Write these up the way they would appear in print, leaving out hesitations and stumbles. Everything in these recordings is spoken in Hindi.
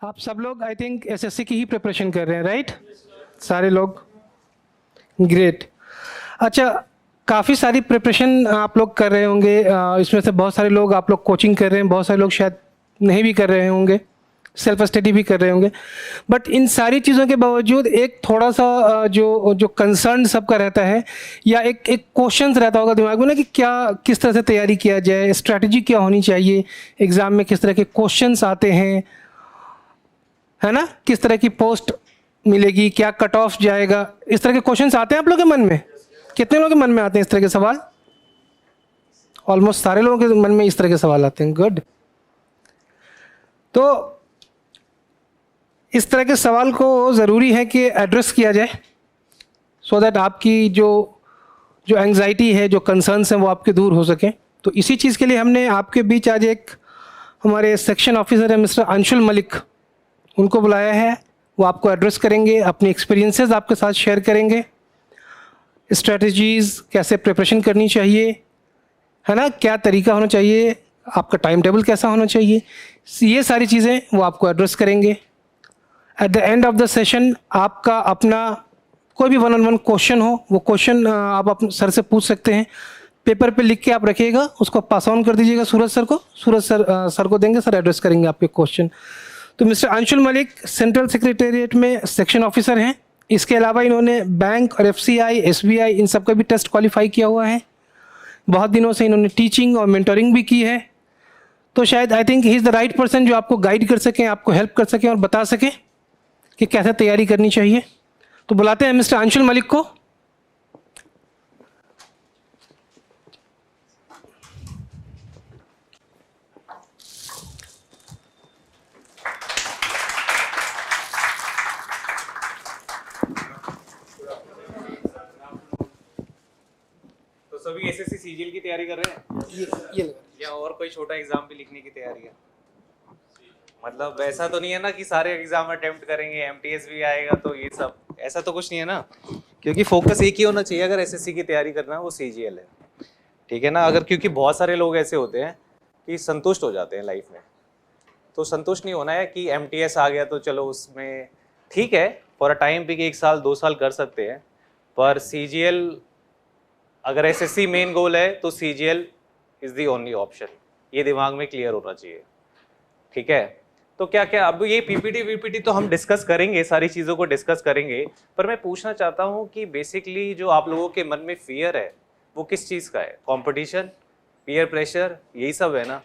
आप सब लोग आई थिंक एसएससी की ही प्रिपरेशन कर रहे हैं, राइट? सारे लोग, ग्रेट। अच्छा, काफ़ी सारी प्रिपरेशन आप लोग कर रहे होंगे। इसमें से बहुत सारे लोग आप लोग कोचिंग कर रहे हैं, बहुत सारे लोग शायद नहीं भी कर रहे होंगे, सेल्फ स्टडी भी कर रहे होंगे। बट इन सारी चीज़ों के बावजूद एक थोड़ा सा जो जो कंसर्न सबका रहता है, या एक एक क्वेश्चन रहता होगा दिमाग में ना, कि क्या, किस तरह से तैयारी किया जाए, स्ट्रैटेजी क्या होनी चाहिए, एग्ज़ाम में किस तरह के क्वेश्चंस आते हैं, है ना, किस तरह की पोस्ट मिलेगी, क्या कट ऑफ जाएगा, इस तरह के क्वेश्चंस आते हैं आप लोगों के मन में? कितने लोगों के मन में आते हैं इस तरह के सवाल? ऑलमोस्ट सारे लोगों के मन में इस तरह के सवाल आते हैं। गुड। तो इस तरह के सवाल को ज़रूरी है कि एड्रेस किया जाए, सो दैट आपकी जो जो एंग्जाइटी है, जो कंसर्न्स हैं, वो आपके दूर हो सकें। तो इसी चीज़ के लिए हमने आपके बीच आज एक, हमारे सेक्शन ऑफिसर है मिस्टर अंशुल मलिक, उनको बुलाया है। वो आपको एड्रेस करेंगे, अपनी एक्सपीरियंसेस आपके साथ शेयर करेंगे, स्ट्रेटजीज़, कैसे प्रिपरेशन करनी चाहिए, है ना, क्या तरीका होना चाहिए, आपका टाइम टेबल कैसा होना चाहिए, ये सारी चीज़ें वो आपको एड्रेस करेंगे। At the end of the session आपका अपना कोई भी वन ऑन वन क्वेश्चन हो, वो क्वेश्चन आप अपने सर से पूछ सकते हैं। पेपर पे लिख के आप रखिएगा, उसको पास ऑन कर दीजिएगा सूरज सर को, सूरज सर सर को देंगे, सर एड्रेस करेंगे आपके क्वेश्चन। तो mister Anshul Malik central secretariat में सेक्शन ऑफिसर हैं। इसके अलावा इन्होंने बैंक और एफसीआई, एसबीआई, इन सब का भी टेस्ट क्वालिफाई किया हुआ है। बहुत दिनों से इन्होंने टीचिंग और मेंटरिंग भी की है। तो शायद I think he is the right person जो आपको गाइड कर सकें, आपको हेल्प कर सकें और बता सकें कि कैसे तैयारी करनी चाहिए। तो बुलाते हैं मिस्टर अंशुल मलिक को। तो सभी एसएससी सीजीएल की तैयारी कर रहे हैं ये या और कोई छोटा एग्जाम भी लिखने की तैयारी है? मतलब ऐसा तो नहीं है ना कि सारे एग्जाम अटेम्प्ट करेंगे, एमटीएस भी आएगा तो ये सब, ऐसा तो कुछ नहीं है ना। क्योंकि फोकस एक ही होना चाहिए अगर एसएससी की तैयारी करना है, वो सीजीएल है, ठीक है ना। अगर क्योंकि बहुत सारे लोग ऐसे होते हैं कि संतुष्ट हो जाते हैं लाइफ में, तो संतुष्ट नहीं होना है कि एमटीएस आ गया तो चलो उसमें ठीक है, फॉर अ टाइम भी, 1 साल 2 साल कर सकते हैं, पर सीजीएल अगर एसएससी मेन गोल है तो CGL is the only option, ये दिमाग में क्लियर होना चाहिए, ठीक है। तो क्या क्या अब ये पीपीटी वीपीटी तो हम डिस्कस करेंगे, सारी चीज़ों को डिस्कस करेंगे, पर मैं पूछना चाहता हूँ कि बेसिकली जो आप लोगों के मन में फियर है वो किस चीज़ का है? कंपटीशन, पीयर प्रेशर, यही सब है ना,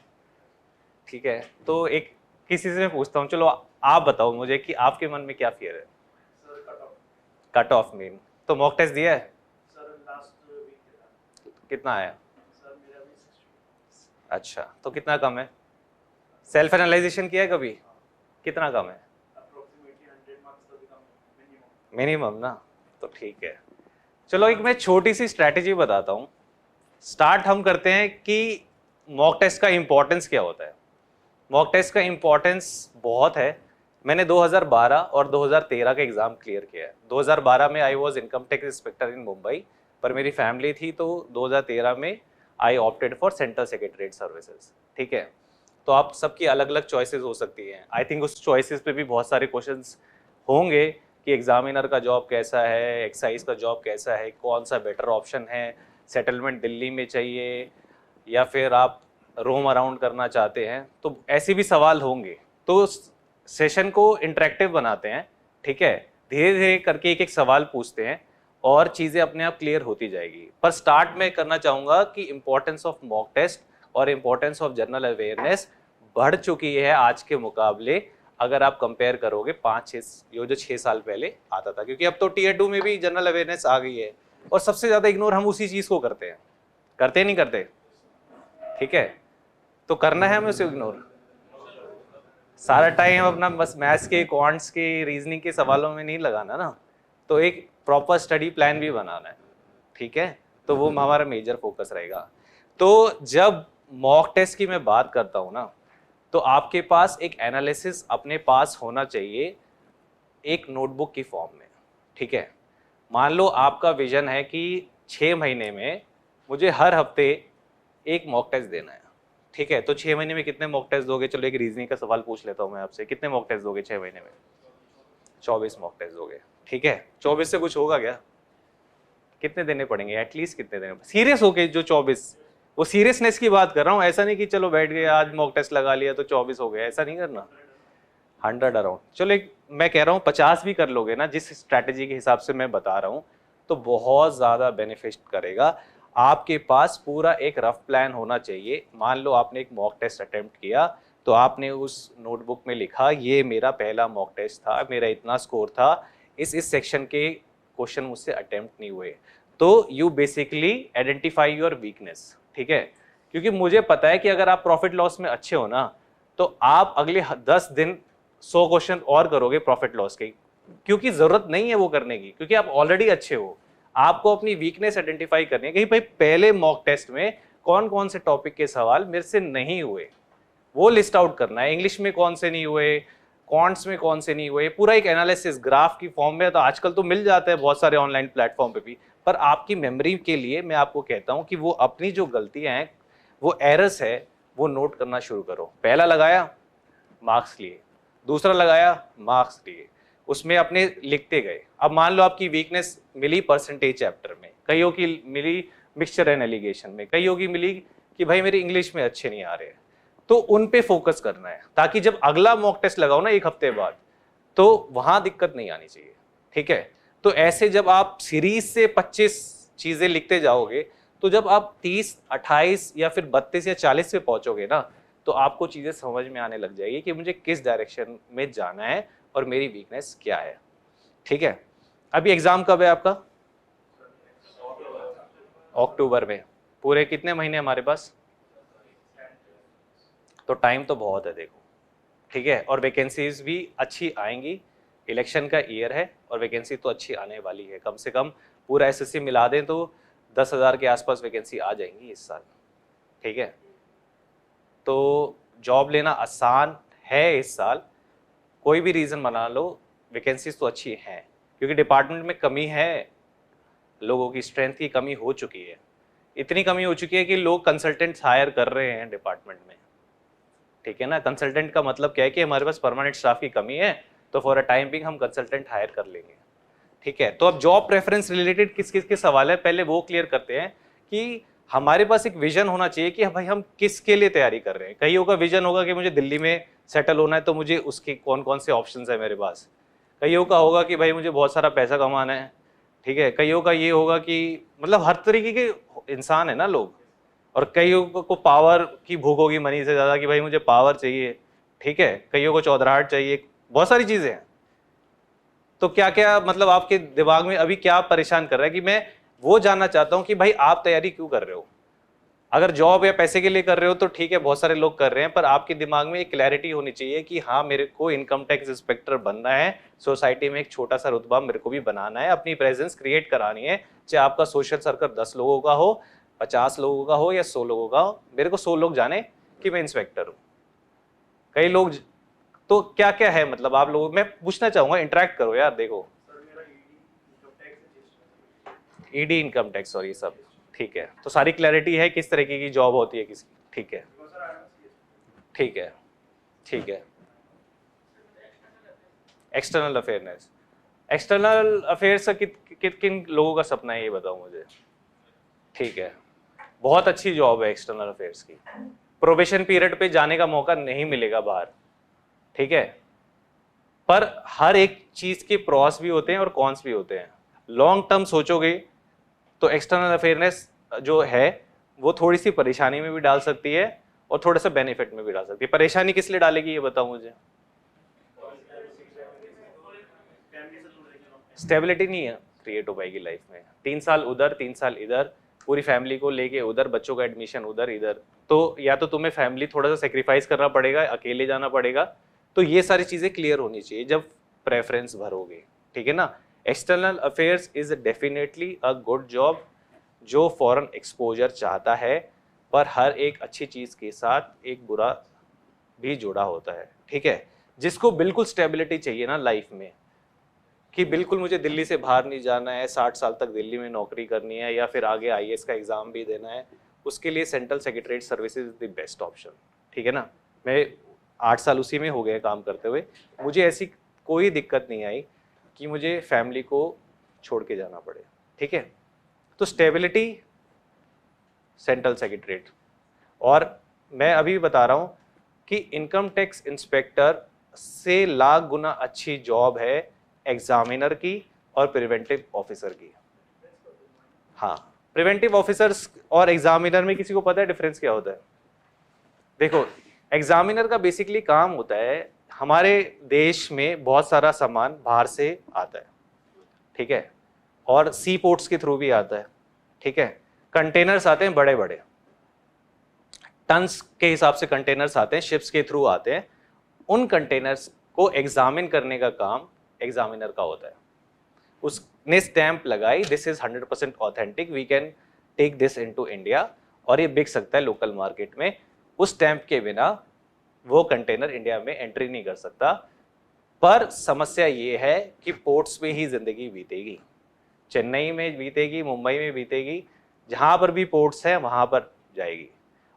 ठीक है। तो एक किसी से मैं पूछता हूँ, चलो आप बताओ मुझे कि आपके मन में क्या फियर है? कट ऑफ मीन, तो मॉक टेस्ट दिया है? कितना आया? अच्छा, तो कितना कम है? सेल्फ एनालाइजेशन किया है कभी? कितना कम है? मिनिमम ना, तो ठीक है। चलो एक मैं छोटी सी स्ट्रैटेजी बताता हूँ। स्टार्ट हम करते हैं कि मॉक टेस्ट का इंपॉर्टेंस क्या होता है। मॉक टेस्ट का इंपॉर्टेंस बहुत है। मैंने 2012 और 2013 का एग्जाम क्लियर किया है। 2012 में I was income tax inspector in Mumbai, पर मेरी फैमिली थी, तो 2013 में I opted for central secretariat services, ठीक है। तो आप सबकी अलग अलग चॉइसेस हो सकती हैं। आई थिंक उस चॉइसेस पे भी बहुत सारे क्वेश्चंस होंगे कि एग्जामिनर का जॉब कैसा है, एक्साइज का जॉब कैसा है, कौन सा बेटर ऑप्शन है, सेटलमेंट दिल्ली में चाहिए या फिर आप रोम अराउंड करना चाहते हैं, तो ऐसे भी सवाल होंगे। तो सेशन को इंटरेक्टिव बनाते हैं, ठीक है, धीरे धीरे करके एक एक सवाल पूछते हैं और चीज़ें अपने आप क्लियर होती जाएगी। पर स्टार्ट में करना चाहूँगा कि इम्पोर्टेंस ऑफ मॉक टेस्ट और इम्पोर्टेंस ऑफ जनरल अवेयरनेस बढ़ चुकी है आज के मुकाबले, अगर आप कंपेयर करोगे 5-6 ये जो 6 साल पहले आता था, क्योंकि अब तो टीयर 2 में भी जनरल अवेयरनेस आ गई है और सबसे ज़्यादा इग्नोर हम उसी चीज़ को करते हैं। करते नहीं करते? ठीक है, तो करना है हमें उसे इग्नोर। सारा टाइम अपना बस मैथ्स के, क्वांट्स के, रीजनिंग के सवालों में नहीं लगाना ना, तो एक प्रॉपर स्टडी प्लान भी बनाना है, ठीक है। तो वो हमारा मेजर फोकस रहेगा। तो जब मॉक टेस्ट की मैं बात करता हूँ ना, तो आपके पास एक एनालिसिस अपने पास होना चाहिए एक नोटबुक की फॉर्म में, ठीक है। मान लो आपका विजन है कि 6 महीने में मुझे हर हफ्ते एक मॉक टेस्ट देना है, ठीक है, तो 6 महीने में कितने मॉक टेस्ट दोगे? चलो एक रीजनिंग का सवाल पूछ लेता हूँ मैं आपसे, कितने मॉक टेस्ट दोगे 6 महीने में? 24 मॉक टेस्ट दोगे, ठीक है। 24 से कुछ होगा क्या? कितने देने पड़ेंगे एटलीस्ट? कितने देने? सीरियस हो के जो 24, वो सीरियसनेस की बात कर रहा हूँ, ऐसा नहीं कि चलो बैठ गए आज मॉक टेस्ट लगा लिया तो 24 हो गया, ऐसा नहीं करना। 100 अराउंड, चलो एक मैं कह रहा हूँ 50 भी कर लोगे ना जिस स्ट्रैटेजी के हिसाब से मैं बता रहा हूँ, तो बहुत ज़्यादा बेनिफिट करेगा। आपके पास पूरा एक रफ प्लान होना चाहिए। मान लो आपने एक मॉक टेस्ट अटेम्प्ट किया, तो आपने उस नोटबुक में लिखा ये मेरा पहला मॉक टेस्ट था, मेरा इतना स्कोर था, इस सेक्शन के क्वेश्चन मुझसे अटेम्प्ट नहीं हुए। तो you basically identify your weakness, ठीक है। क्योंकि मुझे पता है कि अगर आप प्रॉफिट लॉस में अच्छे हो ना, तो आप अगले 10 दिन 100 क्वेश्चन और करोगे प्रॉफिट लॉस के, क्योंकि जरूरत नहीं है वो करने की, क्योंकि आप ऑलरेडी अच्छे हो। आपको अपनी वीकनेस आइडेंटिफाई करनी है कि भाई पहले मॉक टेस्ट में कौन कौन से टॉपिक के सवाल मेरे से नहीं हुए, वो लिस्ट आउट करना है। इंग्लिश में कौन से नहीं हुए, क्वांट्स में कौन से नहीं हुए, पूरा एक एनालिसिस ग्राफ की फॉर्म में। तो आजकल तो मिल जाता है बहुत सारे ऑनलाइन प्लेटफॉर्म पे भी, पर आपकी मेमोरी के लिए मैं आपको कहता हूं कि वो अपनी जो गलतियां हैं, वो एरर्स है, वो नोट करना शुरू करो। पहला लगाया, मार्क्स लिए, दूसरा लगाया, मार्क्स लिए, उसमें अपने लिखते गए। अब मान लो आपकी वीकनेस मिली परसेंटेज चैप्टर में, कईयों की मिली मिक्सचर एंड एलिगेशन में, कईयों की मिली कि भाई मेरे इंग्लिश में अच्छे नहीं आ रहे, तो उन पे फोकस करना है, ताकि जब अगला मॉक टेस्ट लगाओ ना 1 हफ्ते बाद, तो वहां दिक्कत नहीं आनी चाहिए, ठीक है। तो ऐसे जब आप सीरीज से 25 चीजें लिखते जाओगे, तो जब आप 30, 28 या फिर 32 या 40 पे पहुंचोगे ना, तो आपको चीजें समझ में आने लग जाएगी कि मुझे किस डायरेक्शन में जाना है और मेरी वीकनेस क्या है, ठीक है। अभी एग्जाम कब है आपका? अक्टूबर में। पूरे कितने महीने हमारे पास? तो टाइम तो बहुत है देखो, ठीक है। और वैकेंसीज भी अच्छी आएंगी, इलेक्शन का ईयर है और वैकेंसी तो अच्छी आने वाली है। कम से कम पूरा एसएससी मिला दें तो 10,000 के आसपास वैकेंसी आ जाएंगी इस साल, ठीक है। तो जॉब लेना आसान है इस साल, कोई भी रीज़न बना लो, वैकेंसीज तो अच्छी हैं, क्योंकि डिपार्टमेंट में कमी है, लोगों की स्ट्रेंथ की कमी हो चुकी है। इतनी कमी हो चुकी है कि लोग कंसल्टेंट्स हायर कर रहे हैं डिपार्टमेंट में, ठीक है ना। कंसल्टेंट का मतलब क्या है कि हमारे पास परमानेंट स्टाफ की कमी है, तो फॉर अ टाइम बिंग हम कंसल्टेंट हायर कर लेंगे, ठीक है। तो अब जॉब प्रेफरेंस रिलेटेड किस किस के सवाल है, पहले वो क्लियर करते हैं कि हमारे पास एक विजन होना चाहिए कि भाई हम किसके लिए तैयारी कर रहे हैं। कईयों का विजन होगा कि मुझे दिल्ली में सेटल होना है, तो मुझे उसके कौन कौन से ऑप्शंस है मेरे पास। कईयों का होगा कि भाई मुझे बहुत सारा पैसा कमाना है, ठीक है। कईयों का ये होगा कि मतलब हर तरीके के इंसान है ना लोग, और कईयों को पावर की भूख होगी मनी से ज़्यादा कि भाई मुझे पावर चाहिए, ठीक है। कईयों को चौधराहट चाहिए, बहुत सारी चीज़ें हैं। तो क्या क्या मतलब आपके दिमाग में अभी क्या परेशान कर रहा है, कि मैं वो जानना चाहता हूं कि भाई आप तैयारी क्यों कर रहे हो। अगर जॉब या पैसे के लिए कर रहे हो तो ठीक है, बहुत सारे लोग कर रहे हैं, पर आपके दिमाग में एक क्लैरिटी होनी चाहिए कि हाँ मेरे को इनकम टैक्स इंस्पेक्टर बनना है, सोसाइटी में एक छोटा सा रुतबा मेरे को भी बनाना है, अपनी प्रेजेंस क्रिएट करानी है। चाहे आपका सोशल सर्कल 10 लोगों का हो, 50 लोगों का हो या 100 लोगों का हो, मेरे को 100 लोग जाने कि मैं इंस्पेक्टर हूँ। कई लोग तो क्या क्या है, मतलब आप लोगों, मैं पूछना चाहूंगा, इंटरेक्ट करो यार। देखो ईडी इनकम टैक्स और ये सब, ठीक है। तो सारी क्लैरिटी है किस तरीके की जॉब होती है किसकी, ठीक है, ठीक है, ठीक है। एक्सटर्नल अफेयरनेस, एक्सटर्नल अफेयर्स का किन लोगों का सपना है ये बताओ मुझे, ठीक है। बहुत अच्छी जॉब है एक्सटर्नल अफेयर्स की। प्रोबेशन पीरियड पे जाने का मौका नहीं मिलेगा बाहर, ठीक है। पर हर एक चीज के प्रॉस भी होते हैं और कॉन्स भी होते हैं। लॉन्ग टर्म सोचोगे तो एक्सटर्नल अफेयरनेस जो है वो थोड़ी सी परेशानी में भी डाल सकती है और थोड़ा सा बेनिफिट में भी डाल सकती है। परेशानी किस लिए डालेगी ये बताओ मुझे। स्टेबिलिटी नहीं है क्रिएट हो पाएगी लाइफ में। 3 साल उधर 3 साल इधर, पूरी फैमिली को लेके उधर, बच्चों का एडमिशन उधर इधर, तो या तो तुम्हें फैमिली थोड़ा सा सेक्रीफाइस करना पड़ेगा, अकेले जाना पड़ेगा। तो ये सारी चीजें क्लियर होनी चाहिए जब प्रेफरेंस भरोगे, ठीक है ना। External affairs is definitely a good job जो फॉरेन एक्सपोजर चाहता है, पर हर एक अच्छी चीज के साथ एक बुरा भी जुड़ा होता है, ठीक है। जिसको बिल्कुल स्टेबिलिटी चाहिए ना लाइफ में, कि बिल्कुल मुझे दिल्ली से बाहर नहीं जाना है, 60 साल तक दिल्ली में नौकरी करनी है या फिर आगे आईएएस का एग्जाम भी देना है, उसके लिए central secretariat services is the best option, ठीक है ना। मैं 8 साल उसी में हो गए काम करते हुए, मुझे ऐसी कोई दिक्कत नहीं आई कि मुझे फैमिली को छोड़ के जाना पड़े, ठीक है। तो स्टेबिलिटी सेंट्रल सेक्रेटरीट, और मैं अभी बता रहा हूँ कि इनकम टैक्स इंस्पेक्टर से लाख गुना अच्छी जॉब है एग्जामिनर की और प्रिवेंटिव ऑफिसर की। हाँ, प्रिवेंटिव ऑफिसर्स और एग्जामिनर में किसी को पता है डिफरेंस क्या होता है? देखो, एग्जामिनर का बेसिकली काम होता है, हमारे देश में बहुत सारा सामान बाहर से आता है, ठीक है, और सी पोर्ट्स के थ्रू भी आता है, ठीक है। कंटेनर्स आते हैं बड़े बड़े, टन्स के हिसाब से कंटेनर्स आते हैं, शिप्स के थ्रू आते हैं। उन कंटेनर्स को एग्जामिन करने का काम एग्जामिनर का होता है। उसने स्टैंप लगाई, this is 100% authentic, we can take this into India, और ये बिक सकता है लोकल मार्केट में। उस स्टैंप के बिना वो कंटेनर इंडिया में एंट्री नहीं कर सकता। पर समस्या ये है कि पोर्ट्स में ही जिंदगी बीतेगी, चेन्नई में बीतेगी, मुंबई में बीतेगी, जहां पर भी पोर्ट्स है वहां पर जाएगी।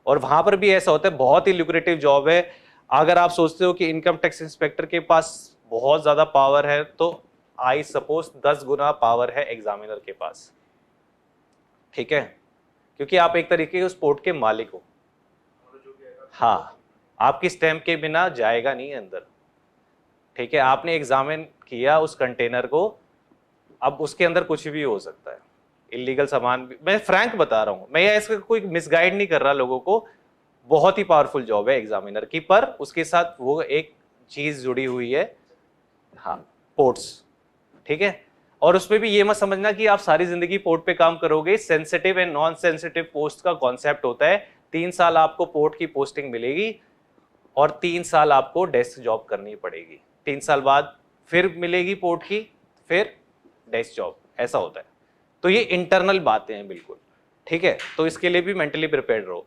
और वहां पर भी ऐसा होता है, बहुत ही लुक्रेटिव जॉब है। अगर आप सोचते हो कि इनकम टैक्स इंस्पेक्टर के पास बहुत ज्यादा पावर है, तो आई सपोज 10 गुना पावर है एग्जामिनर के पास, ठीक है, क्योंकि आप एक तरीके के उस पोर्ट के मालिक हो। हाँ, आपकी स्टैंप के बिना जाएगा नहीं अंदर, ठीक है। आपने एग्जामिन किया उस कंटेनर को, अब उसके अंदर कुछ भी हो सकता है, इलीगल सामान भी। मैं फ्रैंक बता रहा हूँ, मैं इसका कोई मिसगाइड नहीं कर रहा लोगों को। बहुत ही पावरफुल जॉब है एग्जामिनर की, पर उसके साथ वो एक चीज जुड़ी हुई है, हाँ, पोर्ट्स, ठीक है। और उसमें भी ये मत समझना कि आप सारी जिंदगी पोर्ट पे काम करोगे। Sensitive and non sensitive post का कॉन्सेप्ट होता है। 3 साल आपको पोर्ट की पोस्टिंग मिलेगी और 3 साल आपको डेस्क जॉब करनी पड़ेगी। 3 साल बाद फिर मिलेगी पोर्ट की, फिर डेस्क जॉब, ऐसा होता है। तो ये इंटरनल बातें हैं बिल्कुल, ठीक है। तो इसके लिए भी मेंटली प्रिपेयर्ड रहो।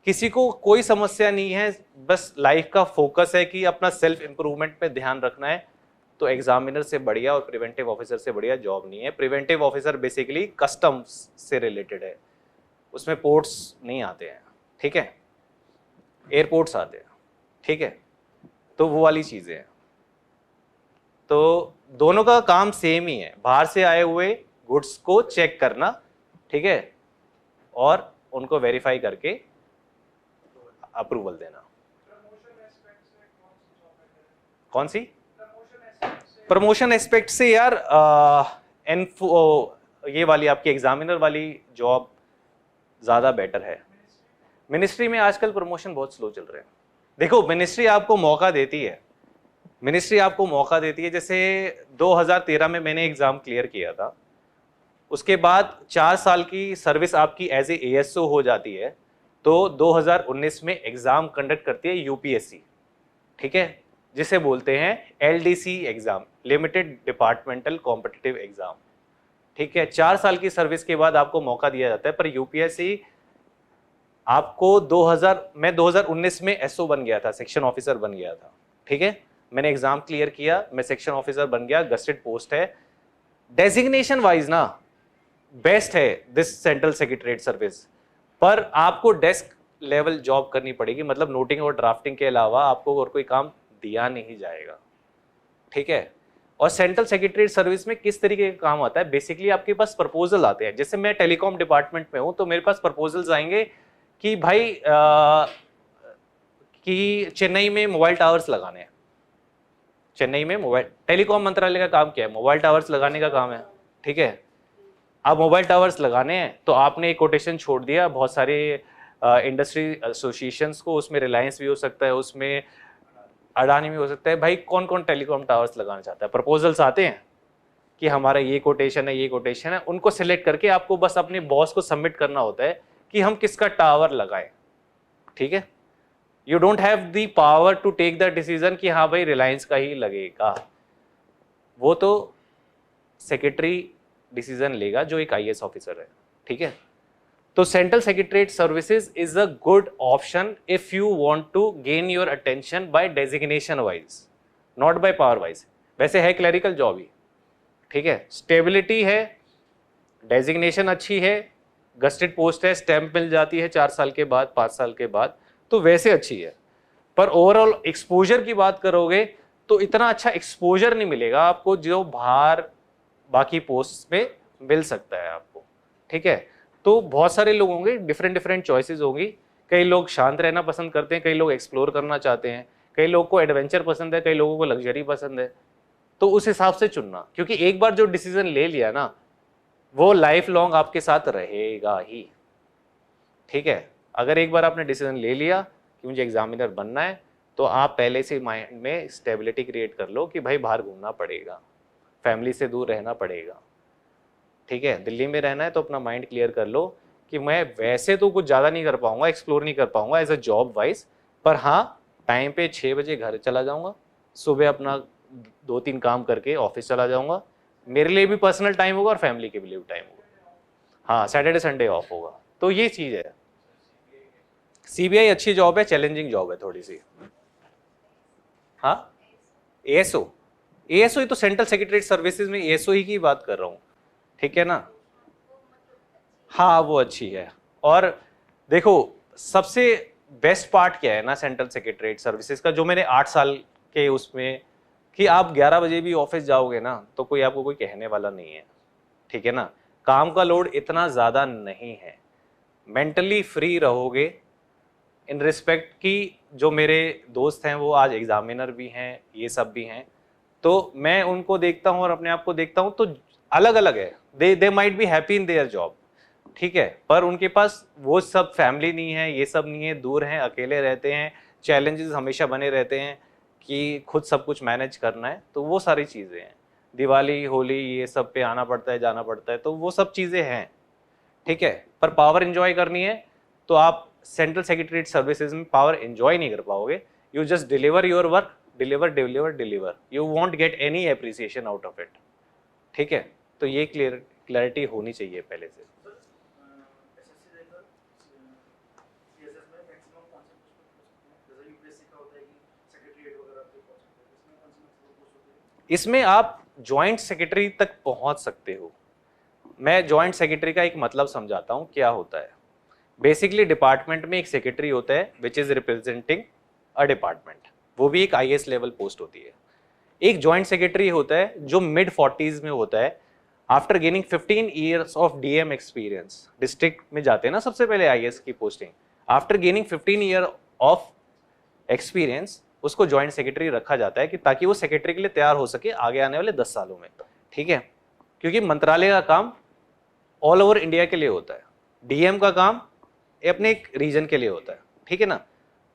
किसी को कोई समस्या नहीं है, बस लाइफ का फोकस है कि अपना सेल्फ इंप्रूवमेंट पे ध्यान रखना है, तो एग्जामिनर से बढ़िया और प्रिवेंटिव ऑफिसर से बढ़िया जॉब नहीं है। प्रिवेंटिव ऑफिसर बेसिकली कस्टम्स से रिलेटेड है, उसमें पोर्ट्स नहीं आते हैं, ठीक है, एयरपोर्ट्स आते हैं, ठीक है। तो वो वाली चीजें हैं। तो दोनों का काम सेम ही है, बाहर से आए हुए गुड्स को चेक करना, ठीक है, और उनको वेरीफाई करके अप्रूवल देना। कौन सी प्रमोशन एस्पेक्ट से यार? ये वाली आपकी एग्जामिनर वाली जॉब ज्यादा बेटर है। मिनिस्ट्री में आजकल प्रमोशन बहुत स्लो चल रहे हैं। देखो, मिनिस्ट्री आपको मौका देती है, मिनिस्ट्री आपको मौका देती है। जैसे 2013 में मैंने एग्जाम क्लियर किया था, उसके बाद 4 साल की सर्विस आपकी एज ए ASO हो जाती है, तो 2019 में एग्जाम कंडक्ट करती है यूपीएससी, ठीक है, जिसे बोलते हैं LDC exam, limited departmental competitive exam, ठीक है। 4 साल की सर्विस के बाद आपको मौका दिया जाता है। पर यूपीएससी आपको 2019 में SO बन गया था, सेक्शन ऑफिसर बन गया था, ठीक है। मैंने एग्जाम क्लियर किया, मैं सेक्शन ऑफिसर बन गया, गस्टेड पोस्ट है। डेजिग्नेशन वाइज ना बेस्ट है दिस सेंट्रल सेक्रेटरीट सर्विस, पर आपको डेस्क लेवल जॉब करनी पड़ेगी। मतलब नोटिंग और ड्राफ्टिंग के अलावा आपको और कोई काम दिया नहीं जाएगा, ठीक है। और सेंट्रल सेक्रेटरीट सर्विस में किस तरीके का काम आता है? बेसिकली आपके पास प्रपोजल आते हैं। जैसे मैं टेलीकॉम डिपार्टमेंट में हूं, तो मेरे पास प्रपोजल्स आएंगे कि भाई कि चेन्नई में मोबाइल टावर्स लगाने हैं। चेन्नई में मोबाइल, टेलीकॉम मंत्रालय का काम क्या है? मोबाइल टावर्स लगाने का काम है, ठीक है। आप मोबाइल टावर्स लगाने हैं, तो आपने एक कोटेशन छोड़ दिया बहुत सारे इंडस्ट्री एसोसिएशंस को, उसमें रिलायंस भी हो सकता है, उसमें अडानी भी हो सकता है। भाई कौन कौन टेलीकॉम टावर्स लगाना चाहता है? प्रपोजल्स आते हैं कि हमारा ये कोटेशन है, ये कोटेशन है, उनको सिलेक्ट करके आपको बस अपने बॉस को सबमिट करना होता है कि हम किसका टावर लगाएं, ठीक है। You don't have the power to take the decision कि हाँ भाई रिलायंस का ही लगेगा, वो तो सेक्रेटरी डिसीजन लेगा जो एक IAS ऑफिसर है, ठीक है। तो central secretariat services is a good option if you want to gain your attention by designation wise, not by power wise. वैसे है क्लरिकल जॉब ही, ठीक है, स्टेबिलिटी है, डेजिग्नेशन अच्छी है, गस्टेड पोस्ट है, स्टैंप मिल जाती है 4 साल के बाद, 5 साल के बाद, तो वैसे अच्छी है। पर ओवरऑल एक्सपोजर की बात करोगे तो इतना अच्छा एक्सपोजर नहीं मिलेगा आपको जो बाहर बाकी पोस्ट में मिल सकता है आपको, ठीक है। तो बहुत सारे लोग होंगे, डिफरेंट डिफरेंट चॉइसेस होंगी। कई लोग शांत रहना पसंद करते हैं, कई लोग एक्सप्लोर करना चाहते हैं, कई लोगों को एडवेंचर पसंद है, कई लोगों को लग्जरी पसंद है। तो उस हिसाब से चुनना, क्योंकि एक बार जो डिसीजन ले लिया ना वो लाइफ लॉन्ग आपके साथ रहेगा ही, ठीक है। अगर एक बार आपने डिसीजन ले लिया कि मुझे एग्जामिनर बनना है, तो आप पहले से माइंड में स्टेबिलिटी क्रिएट कर लो कि भाई बाहर घूमना पड़ेगा, फैमिली से दूर रहना पड़ेगा, ठीक है। दिल्ली में रहना है तो अपना माइंड क्लियर कर लो कि मैं वैसे तो कुछ ज़्यादा नहीं कर पाऊंगा, एक्सप्लोर नहीं कर पाऊंगा एज अ जॉब वाइज, पर हाँ टाइम पे 6 बजे घर चला जाऊंगा, सुबह अपना 2-3 काम करके ऑफिस चला जाऊंगा, मेरे लिए भी पर्सनल टाइम होगा और फैमिली के लिए भी टाइम होगा, हाँ सैटरडे संडे ऑफ होगा। तो ये चीज़ है। सीबीआई अच्छी जॉब है, चैलेंजिंग जॉब है थोड़ी सी। हाँ एएसओ, एएसओ ही तो सेंट्रल सेक्रेटरीट सर्विसेज में एएसओ ही की बात कर रहा हूँ, ठीक है ना। हाँ वो अच्छी है। और देखो सबसे बेस्ट पार्ट क्या है ना सेंट्रल सेक्रेटरीट सर्विसेज का, जो मैंने 8 साल के उसमें, कि आप 11 बजे भी ऑफिस जाओगे ना तो कोई आपको कोई कहने वाला नहीं है, ठीक है ना। काम का लोड इतना ज़्यादा नहीं है, मेंटली फ्री रहोगे। इन रिस्पेक्ट कि जो मेरे दोस्त हैं वो आज एग्जामिनर भी हैं, ये सब भी हैं, तो मैं उनको देखता हूँ और अपने आप को देखता हूँ तो अलग अलग है। They might be happy in their job, ठीक है, पर उनके पास वो सब फैमिली नहीं है, ये सब नहीं है, दूर हैं, अकेले रहते हैं, चैलेंजेस हमेशा बने रहते हैं कि खुद सब कुछ मैनेज करना है। तो वो सारी चीज़ें हैं, दिवाली होली ये सब पे आना पड़ता है, जाना पड़ता है, तो वो सब चीज़ें हैं, ठीक है। पर पावर एंजॉय करनी है तो आप सेंट्रल सेक्रेटरीट सर्विसेज में पावर एंजॉय नहीं कर पाओगे। You just deliver your work, deliver deliver deliver, you want get any appreciation out of it, ठीक है। तो ये क्लैरिटी होनी चाहिए पहले से। इसमें आप जॉइंट सेक्रेटरी तक पहुंच सकते हो। मैं जॉइंट सेक्रेटरी का एक मतलब समझाता हूं क्या होता है। बेसिकली डिपार्टमेंट में एक सेक्रेटरी होता है which is representing a department, वो भी एक आईएएस लेवल पोस्ट होती है। एक जॉइंट सेक्रेटरी होता है जो मिड 40s में होता है, after gaining 15 years of DM experience. District में जाते हैं ना सबसे पहले आईएएस की posting, after gaining 15 year of experience उसको जॉइंट सेक्रेटरी रखा जाता है कि ताकि वो सेक्रेटरी के लिए तैयार हो सके आगे आने वाले 10 सालों में, ठीक है। क्योंकि मंत्रालय का काम ऑल ओवर इंडिया के लिए होता है, डीएम का काम अपने एक रीजन के लिए होता है, ठीक है ना।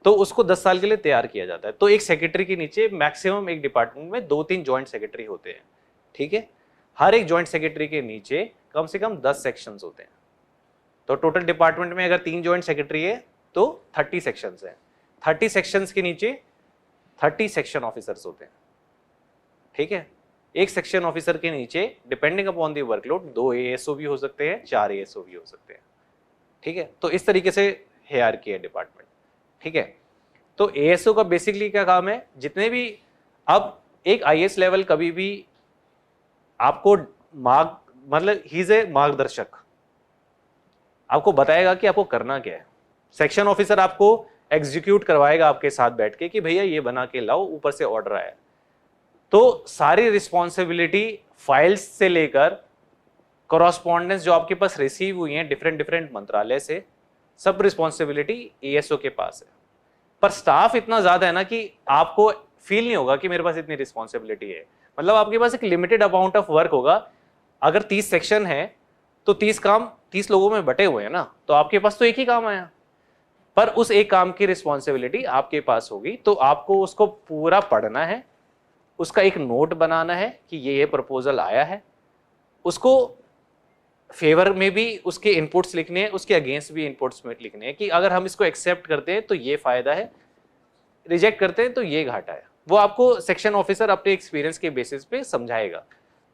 तो उसको 10 साल के लिए तैयार किया जाता है। तो एक सेक्रेटरी के नीचे मैक्सिमम एक डिपार्टमेंट में 2-3 जॉइंट सेक्रेटरी होते हैं, ठीक है। हर एक जॉइंट सेक्रेटरी के नीचे कम से कम 10 सेक्शंस होते हैं। तो टोटल डिपार्टमेंट में अगर 3 जॉइंट सेक्रेटरी है तो 30 सेक्शंस हैं। 30 सेक्शंस के नीचे 30 सेक्शन ऑफिसर्स होते हैं, ठीक है। एक सेक्शन ऑफिसर के नीचे depending upon the workload 2 ASO भी हो सकते हैं, 4 एएसओ भी हो सकते हैं, ठीक है। तो इस तरीके से हायरार्की है डिपार्टमेंट, ठीक है। तो एएसओ का बेसिकली क्या काम है, जितने भी, अब एक आईएएस लेवल कभी भी आपको मतलब ही इज ए मार्गदर्शक, आपको बताएगा कि आपको करना क्या है। सेक्शन ऑफिसर आपको एग्जीक्यूट करवाएगा आपके साथ बैठ के कि भैया ये बना के लाओ, ऊपर से ऑर्डर आया। तो सारी रिस्पॉन्सिबिलिटी फाइल्स से लेकर कॉरस्पॉन्डेंस जो आपके पास रिसीव हुई है डिफरेंट मंत्रालय से, सब रिस्पॉन्सिबिलिटी एएसओ के पास है। पर स्टाफ इतना ज्यादा है ना कि आपको फील नहीं होगा कि मेरे पास इतनी रिस्पॉन्सिबिलिटी है। मतलब आपके पास एक लिमिटेड अमाउंट ऑफ वर्क होगा। अगर 30 सेक्शन है तो 30 काम 30 लोगों में बटे हुए हैं ना, तो आपके पास तो एक ही काम आया, पर उस एक काम की रिस्पॉन्सिबिलिटी आपके पास होगी। तो आपको उसको पूरा पढ़ना है, उसका एक नोट बनाना है कि ये प्रपोजल आया है, उसको फेवर में भी उसके इनपुट्स लिखने हैं, उसके अगेंस्ट भी इनपुट्स में लिखने हैं कि अगर हम इसको एक्सेप्ट करते हैं तो ये फायदा है, रिजेक्ट करते हैं तो ये घाटा है। वो आपको सेक्शन ऑफिसर अपने एक्सपीरियंस के बेसिस पे समझाएगा।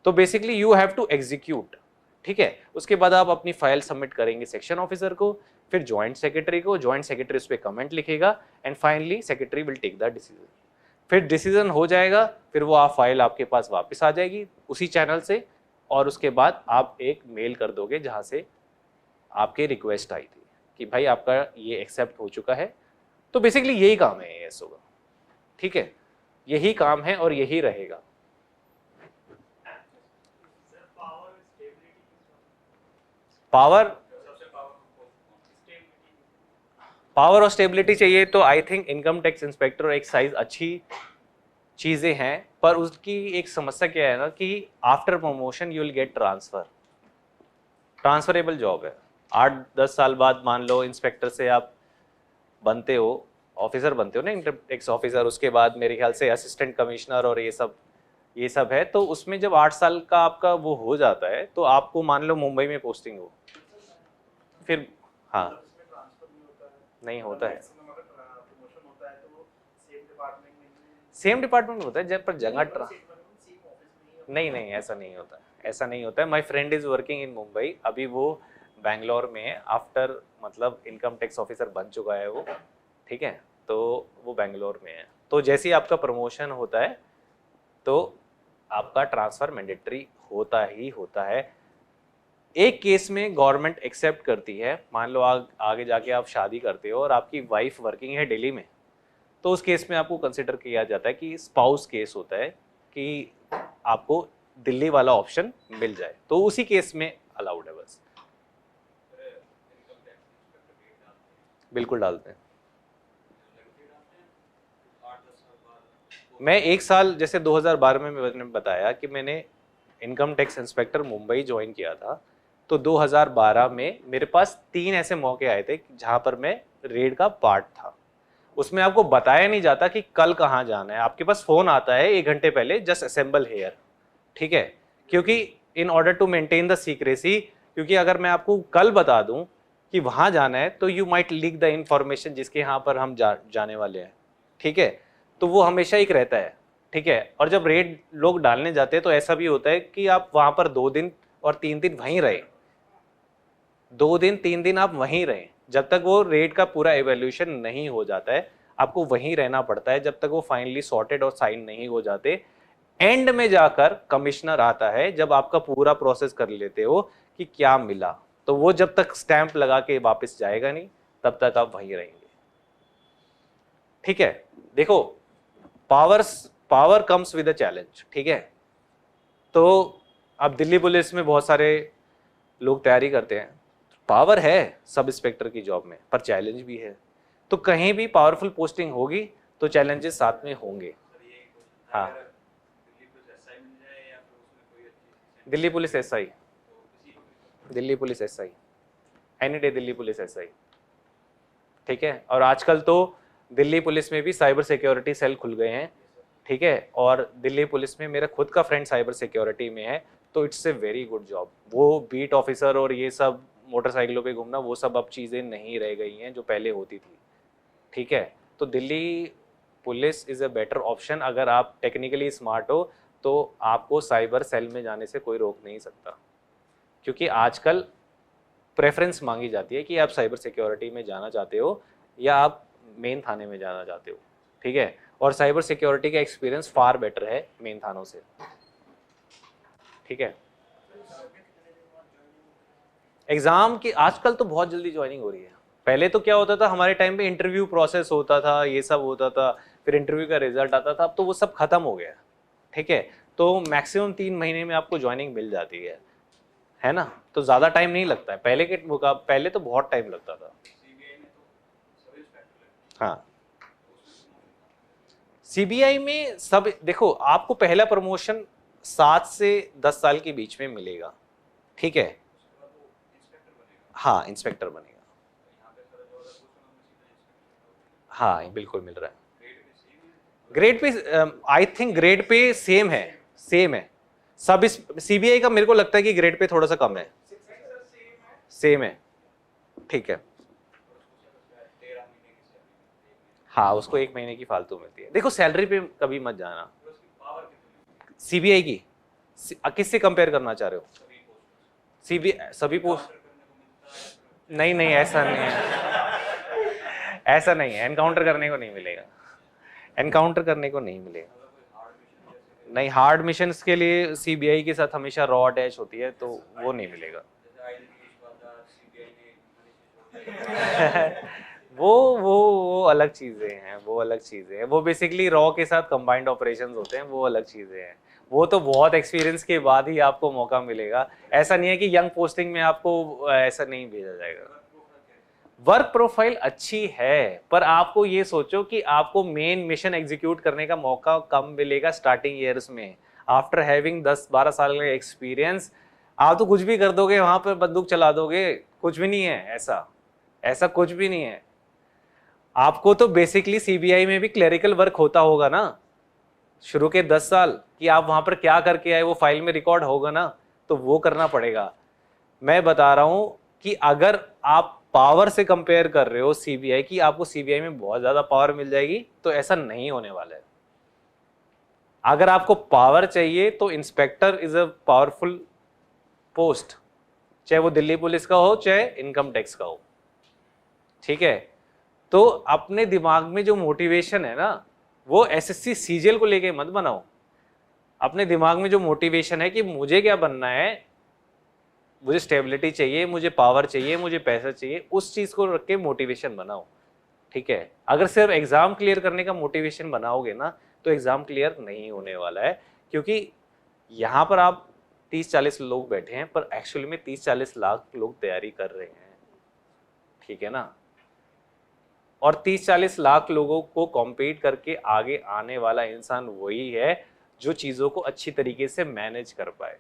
तो basically you have to execute, ठीक है। उसके बाद आप अपनी फाइल सबमिट करेंगे सेक्शन ऑफिसर को, फिर जॉइंट सेक्रेटरी को, जॉइंट सेक्रेटरी उस पर कमेंट लिखेगा and finally secretary will take the decision. फिर डिसीजन हो जाएगा, फिर वो आप फाइल आपके पास वापस आ जाएगी उसी चैनल से, और उसके बाद आप एक मेल कर दोगे जहां से आपके रिक्वेस्ट आई थी कि भाई आपका ये एक्सेप्ट हो चुका है, तो बेसिकली यही काम है एएसओ का, ठीक है, यही काम है और यही रहेगा। पावर और स्टेबिलिटी चाहिए तो I think income tax inspector और एक्साइज अच्छी चीजें हैं, पर उसकी एक समस्या क्या है ना कि after promotion you will get transferable job है। 8-10 साल बाद मान लो इंस्पेक्टर से आप बनते हो, ऑफिसर बनते हो ना, इनकम टैक्स ऑफिसर, उसके बाद मेरे ख्याल से असिस्टेंट कमिश्नर और ये सब है, तो उसमें जब 8 साल का आपका वो हो जाता है तो आपको मान लो मुंबई में पोस्टिंग हो, फिर हाँ नहीं होता है, सेम डिपार्टमेंट होता है जब पर जगह नहीं ऐसा नहीं होता है, ऐसा नहीं होता है। My friend is working in Mumbai, अभी वो बैंगलोर में है, आफ्टर मतलब इनकम टैक्स ऑफिसर बन चुका है वो, ठीक है, तो वो बैंगलोर में है। तो जैसे ही आपका प्रमोशन होता है तो आपका ट्रांसफर मैंडेटरी होता है। एक केस में गवर्नमेंट एक्सेप्ट करती है, मान लो आगे जाके आप शादी करते हो और आपकी वाइफ वर्किंग है दिल्ली में, तो उस केस में आपको कंसिडर किया जाता है कि स्पाउस केस होता है कि आपको दिल्ली वाला ऑप्शन मिल जाए, तो उसी केस में अलाउड है बस। बिल्कुल डालते हैं। मैं 1 साल जैसे 2012 में मैंने बताया कि मैंने income tax inspector Mumbai join किया था, तो 2012 में मेरे पास 3 ऐसे मौके आए थे जहां पर मैं रेड का पार्ट था। उसमें आपको बताया नहीं जाता कि कल कहाँ जाना है, आपके पास फोन आता है 1 घंटे पहले, जस्ट असेंबल हेयर, ठीक है, क्योंकि in order to maintain the secrecy, क्योंकि अगर मैं आपको कल बता दूं कि वहां जाना है तो you might leak the information जिसके यहाँ पर हम जाने वाले हैं, ठीक है, तो वो हमेशा एक रहता है, ठीक है। और जब रेड लोग डालने जाते हैं तो ऐसा भी होता है कि आप वहां पर 2 दिन और 3 दिन वहीं रहे, 2 दिन 3 दिन आप वहीं रहे, जब तक वो रेट का पूरा एवेल्यूशन नहीं हो जाता है आपको वहीं रहना पड़ता है, जब तक वो फाइनली सॉर्टेड और साइन नहीं हो जाते। एंड में जाकर कमिश्नर आता है, जब आपका पूरा प्रोसेस कर लेते हो कि क्या मिला, तो वो जब तक स्टैंप लगा के वापस जाएगा नहीं तब तक आप वहीं रहेंगे, ठीक है। देखो power comes with a challenge, ठीक है। तो अब दिल्ली पुलिस में बहुत सारे लोग तैयारी करते हैं, पावर है सब इंस्पेक्टर की जॉब में, पर चैलेंज भी है, तो कहीं भी पावरफुल पोस्टिंग होगी तो चैलेंजेस साथ में होंगे। हाँ, Delhi police SI, Delhi police SI, any day Delhi police SI, ठीक है। और आजकल तो दिल्ली पुलिस में भी साइबर सिक्योरिटी सेल खुल गए हैं, ठीक है, और दिल्ली पुलिस में मेरा खुद का फ्रेंड साइबर सिक्योरिटी में है, तो it's a very good job. वो बीट ऑफिसर और ये सब मोटरसाइकिलों पे घूमना वो सब अब चीज़ें नहीं रह गई हैं जो पहले होती थी, ठीक है। तो Delhi police is a better option, अगर आप टेक्निकली स्मार्ट हो तो आपको साइबर सेल में जाने से कोई रोक नहीं सकता, क्योंकि आजकल प्रेफरेंस मांगी जाती है कि आप साइबर सिक्योरिटी में जाना चाहते हो या आप मेन थाने में जाना चाहते हो, ठीक है। और साइबर सिक्योरिटी का एक्सपीरियंस फार बेटर है मेन थानों से, ठीक है। एग्जाम की आजकल तो बहुत जल्दी ज्वाइनिंग हो रही है, पहले तो क्या होता था हमारे टाइम पे इंटरव्यू प्रोसेस होता था, ये सब होता था, फिर इंटरव्यू का रिजल्ट आता था, अब तो वो सब खत्म हो गया, ठीक है। तो मैक्सिमम 3 महीने में आपको ज्वाइनिंग मिल जाती है ना, तो ज़्यादा टाइम नहीं लगता है, पहले तो बहुत टाइम लगता था। हाँ, सीबीआई में सब देखो, आपको पहला प्रमोशन 7 से 10 साल के बीच में मिलेगा, ठीक है। हाँ, इंस्पेक्टर बनेगा, हाँ बिल्कुल मिल रहा है। Grade pay I think grade pay same है सब। इस सीबीआई का मेरे को लगता है कि ग्रेड पे थोड़ा सा कम है, सेम है, ठीक है। हाँ, उसको 1 महीने की फालतू मिलती है। देखो सैलरी पे कभी मत जाना। सीबीआई की किससे कंपेयर करना चाह रहे हो? सीबीआई सभी पोस्ट नहीं, ऐसा नहीं है, ऐसा नहीं है, एनकाउंटर करने को नहीं मिलेगा, एनकाउंटर करने को नहीं मिलेगा। नहीं, हार्ड मिशंस के लिए सीबीआई के साथ हमेशा रॉ अटैच होती है, तो वो नहीं मिलेगा। वो अलग चीजें हैं, वो अलग चीजें हैं, वो बेसिकली रॉ के साथ कंबाइंड ऑपरेशंस होते हैं, वो अलग चीजें हैं। वो तो बहुत एक्सपीरियंस के बाद ही आपको मौका मिलेगा। ऐसा नहीं है कि यंग पोस्टिंग में आपको ऐसा नहीं भेजा जाएगा। वर्क प्रोफाइल अच्छी है, पर आपको ये सोचो कि आपको मेन मिशन एग्जीक्यूट करने का मौका कम मिलेगा स्टार्टिंग ईयर्स में। आफ्टर हैविंग 10-12 साल का एक्सपीरियंस आप तो कुछ भी कर दोगे, वहां पर बंदूक चला दोगे, कुछ भी नहीं है ऐसा, ऐसा कुछ भी नहीं है। आपको तो बेसिकली सीबीआई में भी क्लरिकल वर्क होता होगा ना, शुरू के 10 साल कि आप वहां पर क्या करके आए वो फाइल में रिकॉर्ड होगा ना, तो वो करना पड़ेगा। मैं बता रहा हूं कि अगर आप पावर से कंपेयर कर रहे हो सीबीआई की, आपको सीबीआई में बहुत ज्यादा पावर मिल जाएगी, तो ऐसा नहीं होने वाला है। अगर आपको पावर चाहिए तो inspector is a powerful post, चाहे वो दिल्ली पुलिस का हो चाहे इनकम टैक्स का हो, ठीक है। तो अपने दिमाग में जो मोटिवेशन है ना, वो एसएससी सीजीएल को लेके मत बनाओ। अपने दिमाग में जो मोटिवेशन है कि मुझे क्या बनना है, मुझे स्टेबिलिटी चाहिए, मुझे पावर चाहिए, मुझे पैसा चाहिए, उस चीज को रख के मोटिवेशन बनाओ, ठीक है। अगर सिर्फ एग्जाम क्लियर करने का मोटिवेशन बनाओगे ना, तो एग्जाम क्लियर नहीं होने वाला है। क्योंकि यहाँ पर आप 30-40 लोग बैठे हैं, पर एक्चुअली में 30-40 लाख लोग तैयारी कर रहे हैं, ठीक है ना। और 30-40 लाख लोगों को कॉम्पीट करके आगे आने वाला इंसान वही है जो चीजों को अच्छी तरीके से मैनेज कर पाए,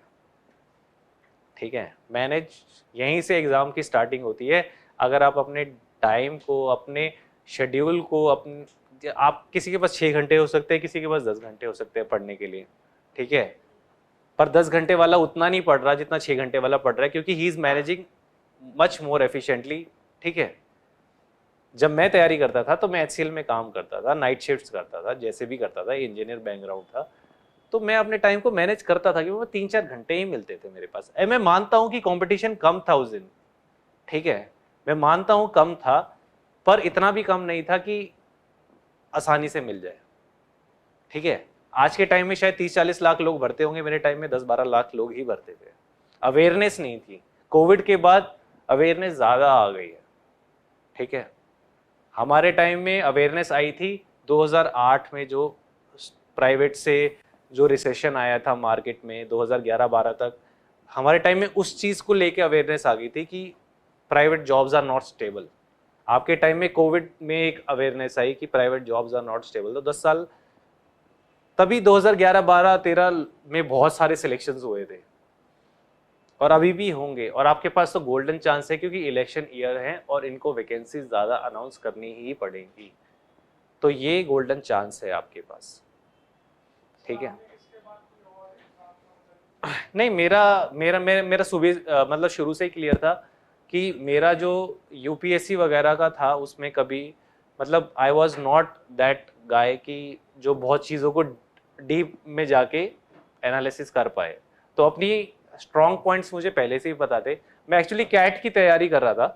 ठीक है। मैनेज यहीं से एग्जाम की स्टार्टिंग होती है। अगर आप अपने टाइम को, अपने शेड्यूल को, अपने, आप किसी के पास 6 घंटे हो सकते हैं, किसी के पास 10 घंटे हो सकते हैं पढ़ने के लिए, ठीक है। पर 10 घंटे वाला उतना नहीं पढ़ रहा जितना 6 घंटे वाला पढ़ रहा है, क्योंकि he is managing much more efficiently, ठीक है। जब मैं तैयारी करता था तो मैं एचसीएल में काम करता था, नाइट शिफ्ट्स करता था, जैसे भी करता था, इंजीनियर बैकग्राउंड था, तो मैं अपने टाइम को मैनेज करता था कि वो 3-4 घंटे ही मिलते थे मेरे पास। मैं मानता हूं कि कंपटीशन कम था उस दिन, ठीक है, मैं मानता हूं कम था, पर इतना भी कम नहीं था कि आसानी से मिल जाए, ठीक है। आज के टाइम में शायद 30-40 लाख लोग भरते होंगे, मेरे टाइम में 10-12 लाख लोग ही भरते थे। अवेयरनेस नहीं थी। कोविड के बाद अवेयरनेस ज्यादा आ गई है, ठीक है। हमारे टाइम में अवेयरनेस आई थी 2008 में, जो प्राइवेट से जो रिसेशन आया था मार्केट में 2011-12 तक, हमारे टाइम में उस चीज को लेके अवेयरनेस आ गई थी कि private jobs are not stable. आपके टाइम में कोविड में एक अवेयरनेस आई कि private jobs are not stable. तो 10 साल तभी 2011-12-13 में बहुत सारे सिलेक्शंस हुए थे, और अभी भी होंगे। और आपके पास तो गोल्डन चांस है, क्योंकि इलेक्शन ईयर है और इनको वैकेंसी ज्यादा अनाउंस करनी ही पड़ेगी, तो ये गोल्डन चांस है आपके पास, ठीक है। नहीं, मेरा मेरा मेरा मेरा सुबह मतलब शुरू से ही क्लियर था कि मेरा जो यूपीएससी वगैरह का था उसमें कभी, मतलब I was not that guy कि जो बहुत चीज़ों को डीप में जाके एनालिसिस कर पाए। तो अपनी स्ट्रॉन्ग पॉइंट्स मुझे पहले से ही पता थे। मैं एक्चुअली कैट की तैयारी कर रहा था,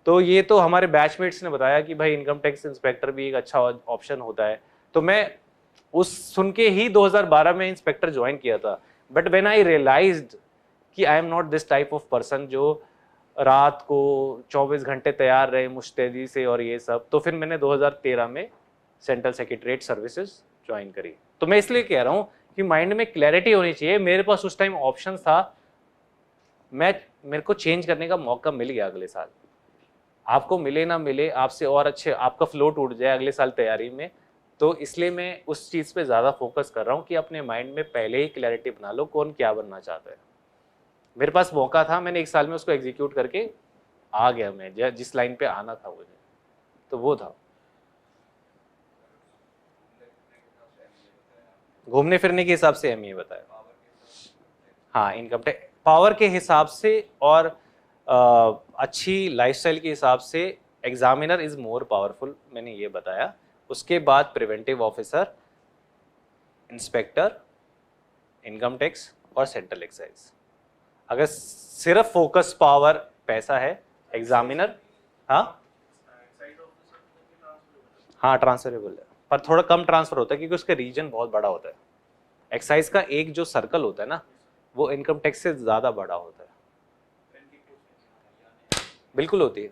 तो ये तो हमारे बैचमेट्स ने बताया कि भाई इनकम टैक्स इंस्पेक्टर भी एक अच्छा ऑप्शन होता है, तो मैं उस सुन के ही 2012 में इंस्पेक्टर ज्वाइन किया था। बट व्हेन आई रियलाइज्ड कि I am not this type of person जो रात को 24 घंटे तैयार रहे मुस्तैदी से और ये सब, तो फिर मैंने 2013 में सेंट्रल सेक्रेटरीट सर्विसेज ज्वाइन करी। तो मैं इसलिए कह रहा हूँ कि माइंड में क्लैरिटी होनी चाहिए। मेरे पास उस टाइम ऑप्शन था, मेरे को चेंज करने का मौका मिल गया अगले साल। आपको मिले ना मिले, आपसे और अच्छे आपका फ्लो टूट जाए अगले साल तैयारी में, तो इसलिए मैं उस चीज़ पे ज़्यादा फोकस कर रहा हूँ कि अपने माइंड में पहले ही क्लैरिटी बना लो कौन क्या बनना चाहता है। मेरे पास मौका था, मैंने 1 साल में उसको एग्जीक्यूट करके आ गया मैं जिस लाइन पे आना था मुझे, तो वो था। घूमने फिरने के हिसाब से एमए बताया। हाँ, इनकम टैक्स पावर के हिसाब से और अच्छी लाइफस्टाइल के हिसाब से एग्जामिनर इज मोर पावरफुल, मैंने ये बताया। उसके बाद preventive officer, inspector, income tax और सेंट्रल एक्साइज। अगर सिर्फ फोकस पावर पैसा है, एग्जामिनर, हाँ हाँ ट्रांसफरेबल है, पर थोड़ा कम ट्रांसफर होता है क्योंकि उसका रीजन बहुत बड़ा होता है। एक्साइज का एक जो सर्कल होता है ना, वो इनकम टैक्स से ज़्यादा बड़ा होता है। बिल्कुल होती है।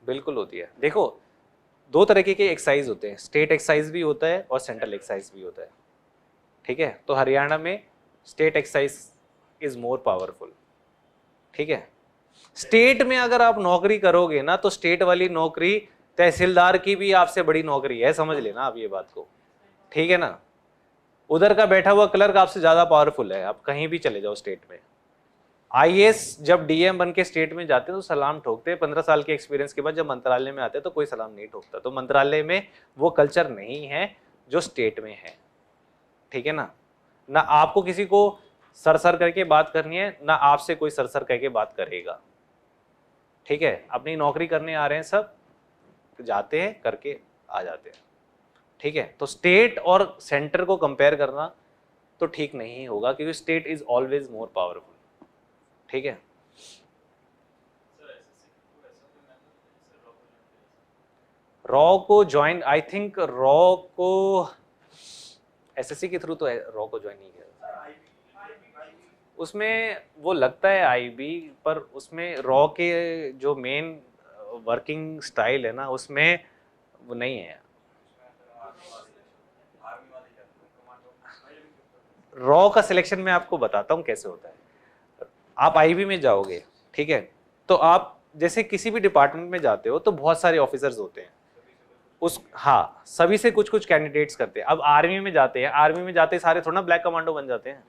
बिल्कुल होती है। देखो, दो तरीके के एक्सरसाइज होते हैं, स्टेट एक्सरसाइज भी होता है और सेंट्रल एक्सरसाइज भी होता है, ठीक है। तो हरियाणा में state exercise is more powerful, ठीक है। स्टेट में अगर आप नौकरी करोगे ना, तो स्टेट वाली नौकरी तहसीलदार की भी आपसे बड़ी नौकरी है, समझ लेना आप ये बात को, ठीक है ना। उधर का बैठा हुआ क्लर्क आपसे ज्यादा पावरफुल है, आप कहीं भी चले जाओ स्टेट में। आईएएस जब डीएम बन के स्टेट में जाते हैं तो सलाम ठोकते हैं, 15 साल के एक्सपीरियंस के बाद जब मंत्रालय में आते हैं तो कोई सलाम नहीं ठोकता। तो मंत्रालय में वो कल्चर नहीं है जो स्टेट में है, ठीक है ना। ना आपको किसी को सर सर करके बात करनी है, ना आपसे कोई सर सर करके बात करेगा, ठीक है। अपनी नौकरी करने आ रहे हैं सब, जाते हैं करके आ जाते हैं, ठीक है। तो स्टेट और सेंटर को कंपेयर करना तो ठीक नहीं होगा, क्योंकि state is always more powerful, ठीक है। रॉ को ज्वाइन, आई थिंक रॉ को एसएससी के थ्रू तो रॉ को ज्वाइन नहीं किया, उसमें वो लगता है आईबी, पर उसमें रॉ के जो मेन वर्किंग स्टाइल है ना, उसमें वो नहीं है। रॉ का सिलेक्शन मैं आपको बताता हूँ कैसे होता है। आप आईबी में जाओगे, ठीक है, तो आप जैसे किसी भी डिपार्टमेंट में जाते हो तो बहुत सारे ऑफिसर्स होते हैं उस, हाँ, सभी से कुछ कुछ कैंडिडेट्स करते हैं। अब आर्मी में जाते हैं, आर्मी में जाते सारे थोड़ा ना ब्लैक कमांडो बन जाते हैं,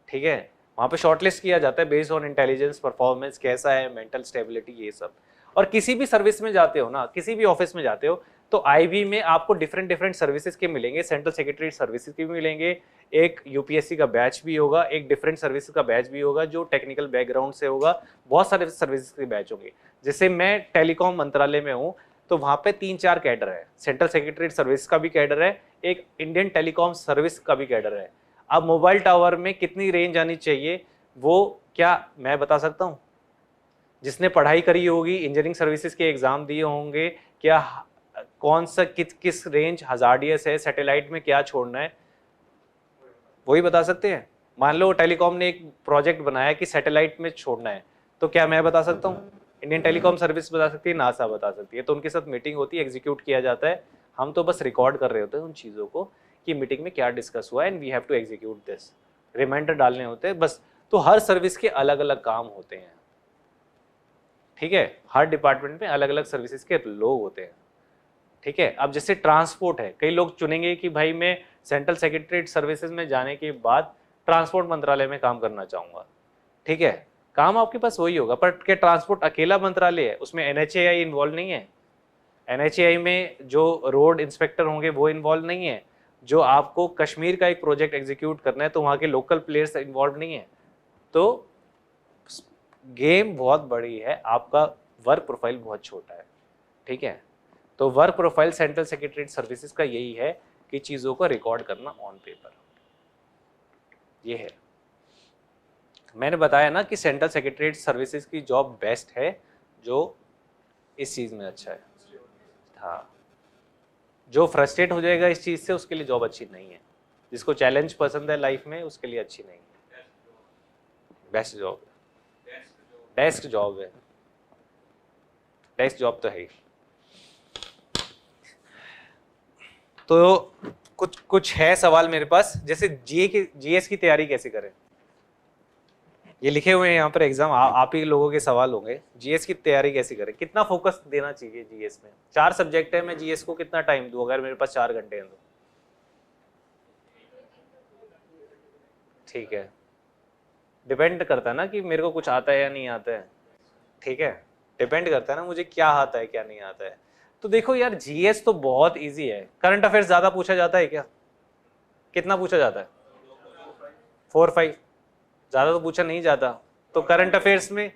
ठीक है। वहाँ पे शॉर्टलिस्ट किया जाता है बेस्ड ऑन इंटेलिजेंस, परफॉर्मेंस कैसा है, मेंटल स्टेबिलिटी, ये सब। और किसी भी सर्विस में जाते हो ना, किसी भी ऑफिस में जाते हो, तो आईबी में आपको डिफरेंट डिफरेंट सर्विसेज के मिलेंगे, सेंट्रल सेक्रेटरी सर्विसेज के भी मिलेंगे, एक यूपीएससी का बैच भी होगा, एक डिफरेंट सर्विसेज का बैच भी होगा जो टेक्निकल बैकग्राउंड से होगा, बहुत सारे सर्विसेज के बैच होंगे। जैसे मैं टेलीकॉम मंत्रालय में हूँ, तो वहाँ पे 3-4 कैडर है, सेंट्रल सेक्रेटरी सर्विस का भी कैडर है, एक इंडियन टेलीकॉम सर्विस का भी कैडर है। अब मोबाइल टावर में कितनी रेंज आनी चाहिए वो क्या मैं बता सकता हूँ? जिसने पढ़ाई करी होगी, इंजीनियरिंग सर्विसेज के एग्जाम दिए होंगे, क्या कौन सा किस रेंज हजार्डियस है, सैटेलाइट में क्या छोड़ना है, वही बता सकते हैं। मान लो टेलीकॉम ने एक प्रोजेक्ट बनाया कि सैटेलाइट में छोड़ना है, तो क्या मैं बता सकता हूँ? इंडियन टेलीकॉम सर्विस बता सकती है, नासा बता सकती है। तो उनके साथ मीटिंग होती है, एग्जीक्यूट किया जाता है, हम तो बस रिकॉर्ड कर रहे होते हैं उन चीज़ों को कि मीटिंग में क्या डिस्कस हुआ and we have to execute this, reminder डालने होते हैं बस। तो हर सर्विस के अलग अलग काम होते हैं, ठीक है। हर डिपार्टमेंट में अलग अलग सर्विसेज के लोग होते हैं, ठीक है। अब जैसे ट्रांसपोर्ट है, कई लोग चुनेंगे कि भाई मैं सेंट्रल सेक्रेटरीट सर्विसेज में जाने के बाद ट्रांसपोर्ट मंत्रालय में काम करना चाहूँगा, ठीक है। काम आपके पास वही होगा, पर क्या ट्रांसपोर्ट अकेला मंत्रालय है? उसमें एनएचएआई इन्वॉल्व नहीं है। एनएचएआई में जो रोड इंस्पेक्टर होंगे वो इन्वॉल्व नहीं है। जो आपको कश्मीर का एक प्रोजेक्ट एग्जीक्यूट करना है तो वहाँ के लोकल प्लेयर्स इन्वॉल्व नहीं है। तो गेम बहुत बड़ी है, आपका वर्क प्रोफाइल बहुत छोटा है, ठीक है। तो work profile central secretariat services का यही है कि चीज़ों को रिकॉर्ड करना ऑन पेपर, ये है। मैंने बताया ना कि सेंट्रल सेक्रेटरीट सर्विसेज की जॉब बेस्ट है जो इस चीज़ में अच्छा है। हाँ, जो फ्रस्ट्रेट हो जाएगा इस चीज़ से उसके लिए जॉब अच्छी नहीं है। जिसको चैलेंज पसंद है लाइफ में उसके लिए अच्छी नहीं है। बेस्ट जॉब, डेस्क जॉब है, डेस्क जॉब तो है ही। तो कुछ है सवाल मेरे पास, जैसे जीएस की तैयारी कैसे करें? ये लिखे हुए हैं यहाँ पर एग्जाम, आप ही लोगों के सवाल होंगे। जीएस की तैयारी कैसे करें, कितना फोकस देना चाहिए जीएस में? 4 सब्जेक्ट है, मैं जीएस को कितना टाइम दूं अगर मेरे पास 4 घंटे हैं तो? ठीक है, डिपेंड करता है ना कि मेरे को कुछ आता है या नहीं आता है, ठीक है। डिपेंड करता है ना मुझे क्या आता है क्या नहीं आता है। तो देखो यार, जीएस तो बहुत इजी है। करंट अफेयर्स ज्यादा पूछा जाता है क्या? कितना पूछा जाता है? 4-5, ज्यादा तो पूछा नहीं जाता। तो करंट अफेयर्स में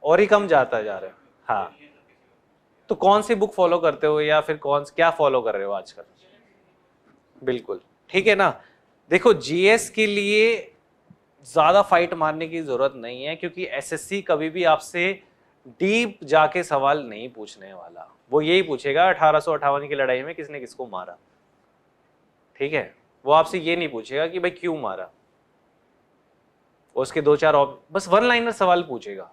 और ही कम जाता जा रहा है। हाँ, तो कौन सी बुक फॉलो करते हो या फिर क्या फॉलो कर रहे हो आजकल? बिल्कुल ठीक है ना। देखो, जीएस के लिए ज्यादा फाइट मारने की जरूरत नहीं है, क्योंकि एसएससी कभी भी आपसे डीप जाके सवाल नहीं पूछने वाला। वो यही पूछेगा 1858 की लड़ाई में किसने किसको मारा, ठीक है। वो आपसे ये नहीं पूछेगा कि भाई क्यों मारा, उसके 2-4 बस वन लाइनर सवाल पूछेगा,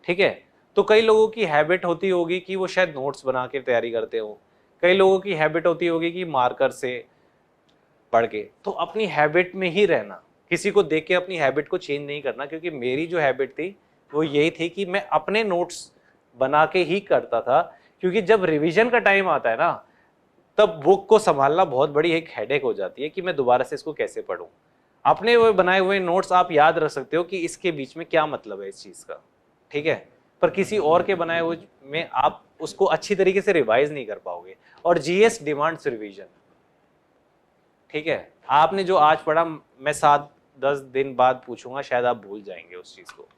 ठीक है। तो कई लोगों की हैबिट होती होगी कि वो शायद नोट्स बना के तैयारी करते हो, कई लोगों की हैबिट होती होगी कि मार्कर से पढ़ के। तो अपनी हैबिट में ही रहना, किसी को देख के अपनी हैबिट को चेंज नहीं करना, क्योंकि मेरी जो हैबिट थी वो यही थी कि मैं अपने नोट्स बना के ही करता था, क्योंकि जब रिवीजन का टाइम आता है ना, तब बुक को संभालना बहुत बड़ी एक हेडेक हो जाती है कि मैं दोबारा से इसको कैसे पढूं। अपने वो बनाए हुए नोट्स आप याद रख सकते हो कि इसके बीच में क्या मतलब है इस चीज का, ठीक है, पर किसी और के बनाए हुए में आप उसको अच्छी तरीके से रिवाइज नहीं कर पाओगे। और जीएस डिमांड्स रिवीजन, ठीक है। आपने जो आज पढ़ा मैं 7-10 दिन बाद पूछूंगा, शायद आप भूल जाएंगे उस चीज को,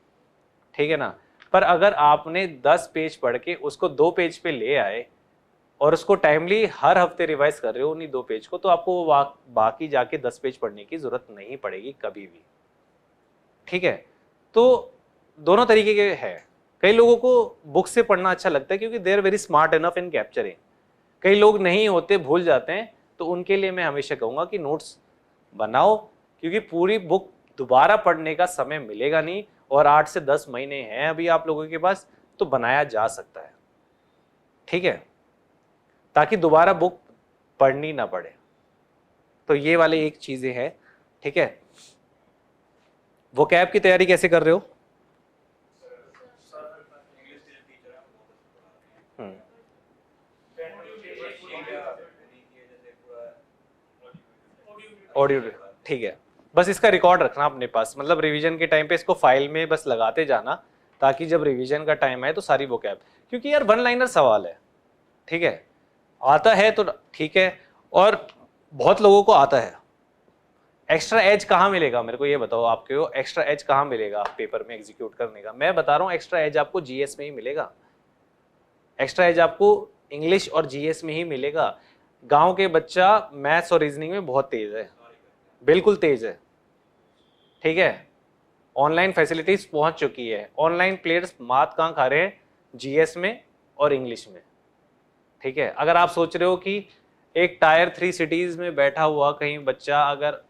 ठीक है ना। पर अगर आपने 10 पेज पढ़ के उसको 2 पेज पे ले आए और उसको टाइमली हर हफ्ते रिवाइज कर रहे हो उन्हीं 2 पेज को, तो आपको बाकी जाके 10 पेज पढ़ने की जरूरत नहीं पड़ेगी कभी भी, ठीक है। तो दोनों तरीके के हैं। कई लोगों को बुक से पढ़ना अच्छा लगता है क्योंकि they are very smart enough in capturing. कई लोग नहीं होते, भूल जाते हैं, तो उनके लिए मैं हमेशा कहूंगा कि नोट्स बनाओ, क्योंकि पूरी बुक दोबारा पढ़ने का समय मिलेगा नहीं, और 8 से 10 महीने हैं अभी आप लोगों के पास, तो बनाया जा सकता है, ठीक है, ताकि दोबारा बुक पढ़नी ना पड़े। तो ये वाले एक चीजें हैं, ठीक है। वोकैब की तैयारी कैसे कर रहे हो? ऑडियो, ठीक है। बस इसका रिकॉर्ड रखना अपने पास, मतलब रिवीजन के टाइम पे इसको फाइल में बस लगाते जाना, ताकि जब रिवीजन का टाइम आए तो सारी वोकैब, क्योंकि यार वन लाइनर सवाल है, ठीक है, आता है तो ठीक है, और बहुत लोगों को आता है। एक्स्ट्रा एज कहाँ मिलेगा मेरे को ये बताओ, आपको एक्स्ट्रा एज कहाँ मिलेगा पेपर में एग्जीक्यूट करने का? मैं बता रहा हूँ एक्स्ट्रा एज आपको जीएस में ही मिलेगा, एक्स्ट्रा एज आपको इंग्लिश और जीएस में ही मिलेगा। गांव के बच्चा मैथ्स और रीजनिंग में बहुत तेज है, बिल्कुल तेज है, ठीक है। ऑनलाइन फैसिलिटीज पहुंच चुकी है, ऑनलाइन प्लेयर्स मात कहाँ खा रहे हैं? जीएस में और इंग्लिश में, ठीक है। अगर आप सोच रहे हो कि एक टायर 3 सिटीज में बैठा हुआ कहीं बच्चा अगर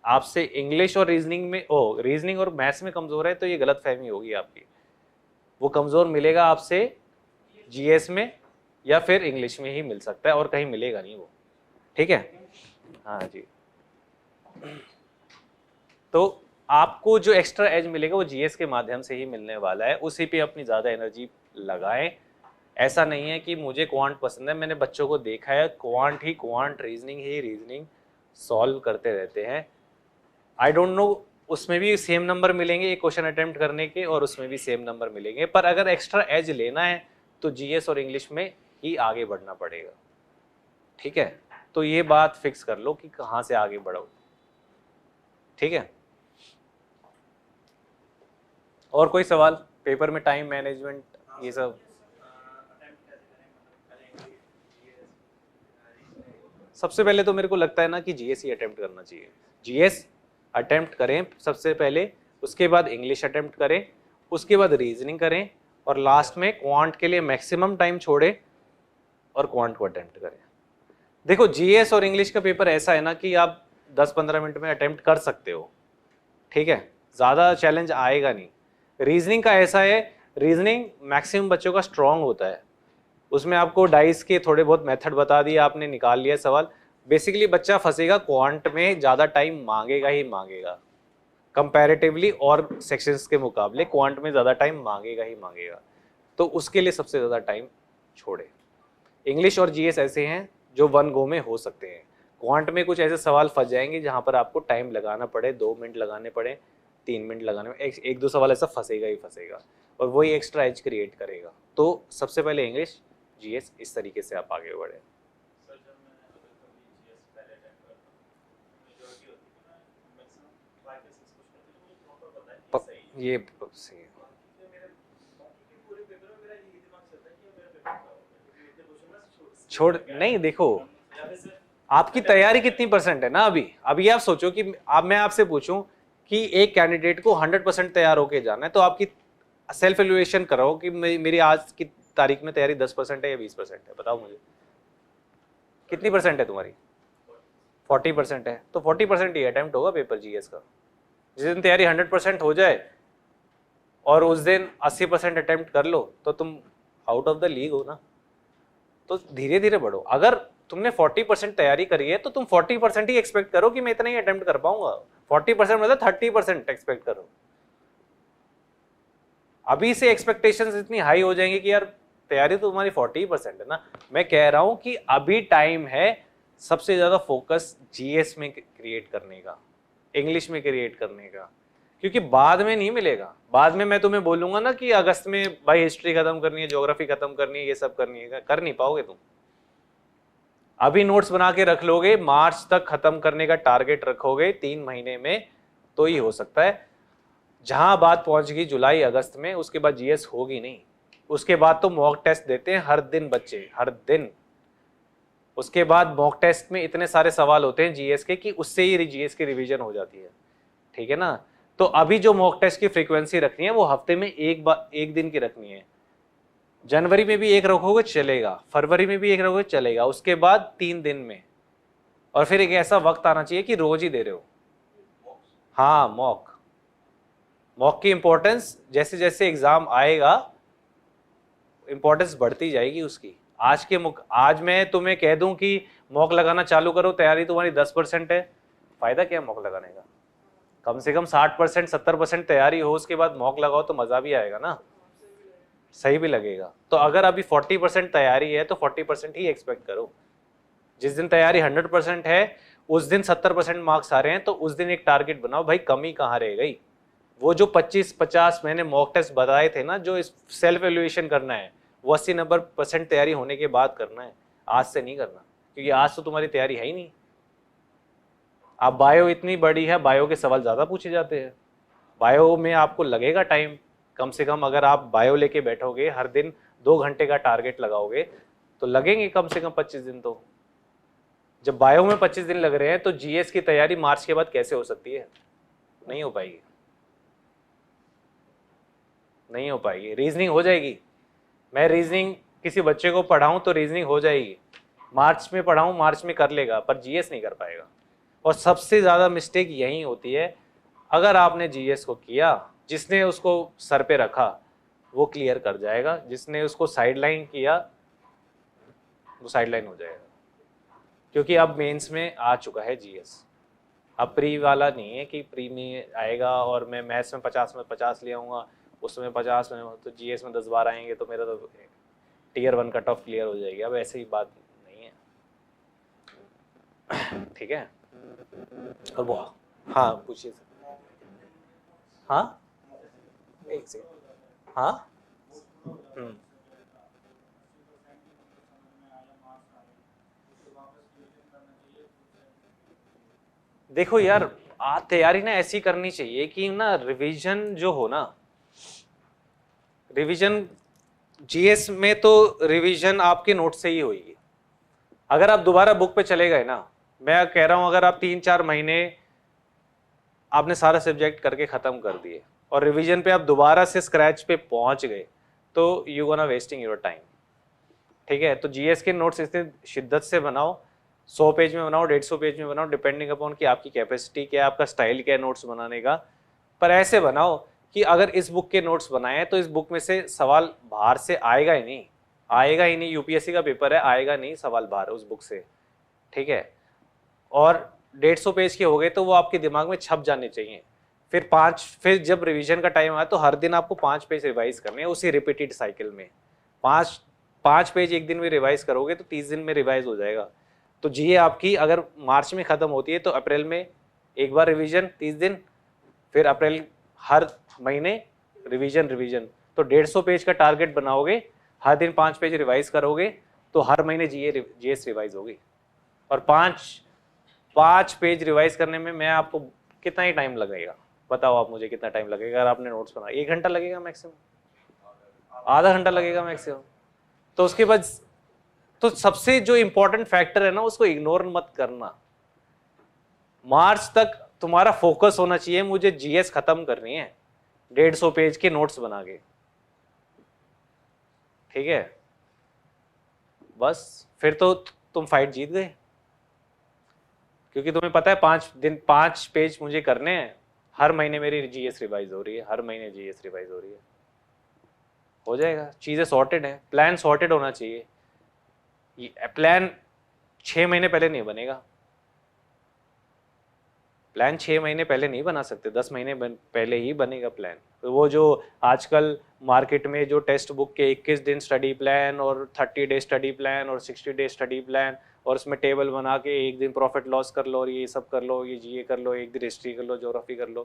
आपसे इंग्लिश और रीजनिंग में रीजनिंग और मैथ्स में कमजोर है, तो ये गलत फहमी होगी आपकी। वो कमजोर मिलेगा आपसे जीएस में या फिर इंग्लिश में ही मिल सकता है, और कहीं मिलेगा नहीं वो, ठीक है। हाँ जी, तो आपको जो एक्स्ट्रा एज मिलेगा वो जीएस के माध्यम से ही मिलने वाला है, उसी पे अपनी ज़्यादा एनर्जी लगाएं। ऐसा नहीं है कि मुझे क्वांट पसंद है, मैंने बच्चों को देखा है क्वांट ही क्वांट, रीजनिंग ही रीजनिंग सॉल्व करते रहते हैं। आई डोंट नो, उसमें भी सेम नंबर मिलेंगे एक क्वेश्चन अटेम्प्ट करने के, और उसमें भी सेम नंबर मिलेंगे, पर अगर एक्स्ट्रा एज लेना है तो जीएस और इंग्लिश में ही आगे बढ़ना पड़ेगा, ठीक है। तो ये बात फिक्स कर लो कि कहाँ से आगे बढ़ो, ठीक है। और कोई सवाल? पेपर में टाइम मैनेजमेंट ये सब सबसे पहले तो मेरे को लगता है ना कि जीएस ही अटेम्प्ट करना चाहिए। जीएस अटेम्प्ट करें सबसे पहले, उसके बाद इंग्लिश अटेम्प्ट करें, उसके बाद रीजनिंग करें, और लास्ट में क्वांट के लिए मैक्सिमम टाइम छोड़े और क्वांट को अटेम्प्ट करें। देखो जीएस और इंग्लिश का पेपर ऐसा है ना कि आप 10-15 मिनट में अटेम्प्ट कर सकते हो, ठीक है, ज़्यादा चैलेंज आएगा नहीं। रीजनिंग का ऐसा है, रीजनिंग मैक्सिमम बच्चों का स्ट्रॉन्ग होता है, उसमें आपको डाइस के थोड़े बहुत मेथड बता दिए, आपने निकाल लिया सवाल, बेसिकली बच्चा फंसेगा क्वांट में, ज़्यादा टाइम मांगेगा ही मांगेगा कंपैरेटिवली, और सेक्शंस के मुकाबले क्वांट में ज़्यादा टाइम मांगेगा ही मांगेगा, तो उसके लिए सबसे ज़्यादा टाइम छोड़े। इंग्लिश और जीएस ऐसे हैं जो 1 गो में हो सकते हैं, क्वांट में कुछ ऐसे सवाल फंस जाएंगे जहाँ पर आपको टाइम लगाना पड़े, 2 मिनट लगाने पड़े, 3 मिनट लगाने में, एक दो सवाल ऐसा फंसेगा ही फंसेगा, और वही एक्स्ट्रा एज क्रिएट करेगा। तो सबसे पहले इंग्लिश जीएस, इस तरीके से आप आगे बढ़े। ये सही है। छोड़ नहीं, देखो आपकी तैयारी कितनी परसेंट है ना अभी आप सोचो कि अब मैं आपसे पूछूं कि एक कैंडिडेट को 100% तैयार होके जाना है, तो आपकी सेल्फ एवल्यूएशन करो कि मेरी आज की तारीख में तैयारी 10% है या 20% है, बताओ मुझे कितनी परसेंट है तुम्हारी? 40% है, तो 40% ही अटेम्प्ट होगा पेपर जीएस का। जिस दिन तैयारी 100% हो जाए और उस दिन 80% अटेम्प्ट कर लो तो तुम आउट ऑफ द लीग हो ना। तो धीरे धीरे बढ़ो। अगर तुमने 40% तैयारी करी है तो तुम 40% ही एक्सपेक्ट करो कि मैं इतना ही अटेम्प्ट कर पाऊंगा। 40% मतलब 30% एक्सपेक्ट करो। अभी से एक्सपेक्टेशंस इतनी हाई हो जाएंगी कि यार तैयारी तो तुम्हारी 40% है ना। मैं कह रहा हूं कि अभी टाइम है सबसे ज्यादा फोकस जीएस में क्रिएट करने का, इंग्लिश में क्रिएट करने का, क्योंकि बाद में नहीं मिलेगा। बाद में मैं तुम्हें बोलूंगा ना कि अगस्त में भाई हिस्ट्री खत्म करनी है, ज्योग्राफी खत्म करनी है, ये सब करनी है, कर नहीं पाओगे तुम। अभी नोट्स बना के रख लोगे, मार्च तक खत्म करने का टारगेट रखोगे 3 महीने में, तो ही हो सकता है। जहां बात पहुंच गई जुलाई अगस्त में, उसके बाद जीएस होगी नहीं। उसके बाद तो मॉक टेस्ट देते हैं हर दिन बच्चे, हर दिन। उसके बाद मॉक टेस्ट में इतने सारे सवाल होते हैं जीएस के कि उससे ही जीएस की रिवीजन हो जाती है, ठीक है ना। तो अभी जो मॉक टेस्ट की फ्रीक्वेंसी रखनी है वो हफ्ते में एक दिन की रखनी है। जनवरी में भी एक रखोगे चलेगा, फरवरी में भी एक रखोगे चलेगा, उसके बाद 3 दिन में। और फिर एक ऐसा वक्त आना चाहिए कि रोज ही दे रहे हो। हाँ, मॉक की इंपॉर्टेंस जैसे जैसे एग्जाम आएगा इंपॉर्टेंस बढ़ती जाएगी उसकी। आज मैं तुम्हें कह दूं कि मॉक लगाना चालू करो, तैयारी तुम्हारी 10% है, फायदा क्या है मॉक लगाने का। कम से कम 60% 70% तैयारी हो, उसके बाद मॉक लगाओ तो मजा भी आएगा ना, सही भी लगेगा। तो अगर अभी 40% तैयारी है तो 40% ही एक्सपेक्ट करो। जिस दिन तैयारी 100% है उस दिन 70% मार्क्स आ रहे हैं, तो उस दिन एक टारगेट बनाओ, भाई कमी कहाँ रह गई। वो जो 25-50 मैंने मॉक टेस्ट बताए थे ना, जो सेल्फ एवेल्युएशन करना है, वो 80-90% तैयारी होने के बाद करना है, आज से नहीं करना, क्योंकि आज तो तुम्हारी तैयारी है ही नहीं। आप बायो इतनी बड़ी है, बायो के सवाल ज्यादा पूछे जाते हैं। बायो में आपको लगेगा टाइम, कम से कम अगर आप बायो लेके बैठोगे हर दिन 2 घंटे का टारगेट लगाओगे तो लगेंगे कम से कम 25 दिन। तो जब बायो में 25 दिन लग रहे हैं तो जीएस की तैयारी मार्च के बाद कैसे हो सकती है? नहीं हो पाएगी, नहीं हो पाएगी। रीजनिंग हो जाएगी, मैं रीजनिंग किसी बच्चे को पढ़ाऊं तो रीजनिंग हो जाएगी, मार्च में पढ़ाऊं मार्च में कर लेगा, पर जीएस नहीं कर पाएगा। और सबसे ज्यादा मिस्टेक यही होती है, अगर आपने जीएस को किया, जिसने उसको सर पे रखा वो क्लियर कर जाएगा, जिसने उसको साइडलाइन किया वो साइडलाइन हो जाएगा। क्योंकि अब मेंस में आ चुका है जीएस, अब प्री वाला नहीं है कि प्री में आएगा और मैं मैथ्स में 50 में 50 ले आऊँगा, उसमें 50 में, तो जीएस में 10 बार आएंगे तो मेरा तो टियर 1 कट ऑफ क्लियर हो जाएगी। अब ऐसे ही बात नहीं है, ठीक है। और वो हाँ पूछिए सर। हाँ एक सेकंड, हाँ देखो यार, तैयारी ना ऐसी करनी चाहिए कि ना रिवीजन जो हो ना, रिवीजन जीएस में तो रिवीजन आपके नोट से ही होगी। अगर आप दोबारा बुक पे चले गए ना, मैं कह रहा हूं अगर आप 3-4 महीने आपने सारा सब्जेक्ट करके खत्म कर दिए और रिवीजन पे आप दोबारा से स्क्रैच पे पहुंच गए तो you gonna wasting your time, ठीक है। तो जीएस के नोट्स इतने शिद्दत से बनाओ, 100 पेज में बनाओ, 150 पेज में बनाओ, डिपेंडिंग अपॉन कि आपकी कैपेसिटी क्या है, आपका स्टाइल क्या है नोट्स बनाने का। पर ऐसे बनाओ कि अगर इस बुक के नोट्स बनाए तो इस बुक में से सवाल बाहर से आएगा ही नहीं, आएगा ही नहीं। यूपीएससी का पेपर है, आएगा नहीं सवाल बाहर उस बुक से, ठीक है। और 150 पेज के हो गए तो वो आपके दिमाग में छप जाने चाहिए। फिर जब रिवीजन का टाइम आया तो हर दिन आपको 5 पेज रिवाइज करने हैं, उसी रिपीटेड साइकिल में। 5 पेज एक दिन में रिवाइज करोगे तो 30 दिन में रिवाइज हो जाएगा। तो जीए आपकी अगर मार्च में खत्म होती है तो अप्रैल में एक बार रिवीजन 30 दिन, फिर अप्रैल हर महीने रिवीजन। तो 150 पेज का टारगेट बनाओगे, हर दिन 5 पेज रिवाइज करोगे तो हर महीने जीएस रिवाइज होगी। और 5 पेज रिवाइज करने में मैं आपको कितना ही टाइम लगेगा बताओ आप मुझे, कितना टाइम लगेगा? अगर आपने नोट्स बनाया 1 घंटा लगेगा मैक्सिमम, आधा घंटा लगेगा मैक्सिमम। तो उसके बाद तो सबसे जो इंपॉर्टेंट फैक्टर है ना उसको इग्नोर मत करना। मार्च तक तुम्हारा फोकस होना चाहिए, मुझे जीएस खत्म करनी है 150 पेज के नोट्स बना के, ठीक है। बस फिर तो तुम फाइट जीत गए, क्योंकि तुम्हें पता है 5 पेज मुझे करने हैं हर महीने मेरी जीएस रिवाइज हो रही है, हर महीने जीएस रिवाइज हो रही है, हो जाएगा। चीज़ें सॉर्टेड है, प्लान सॉर्टेड होना चाहिए। ये प्लान 6 महीने पहले नहीं बनेगा, प्लान 6 महीने पहले नहीं बना सकते, 10 महीने पहले ही बनेगा प्लान। तो वो जो आजकल मार्केट में जो टेक्स्ट बुक के 21 दिन स्टडी प्लान और 30 डे स्टडी प्लान और 60 डे स्टडी प्लान और उसमें टेबल बना के एक दिन प्रॉफिट लॉस कर लो और ये सब कर लो, ये जीए कर लो, एक दिन हिस्ट्री कर लो, ज्योग्राफी कर लो,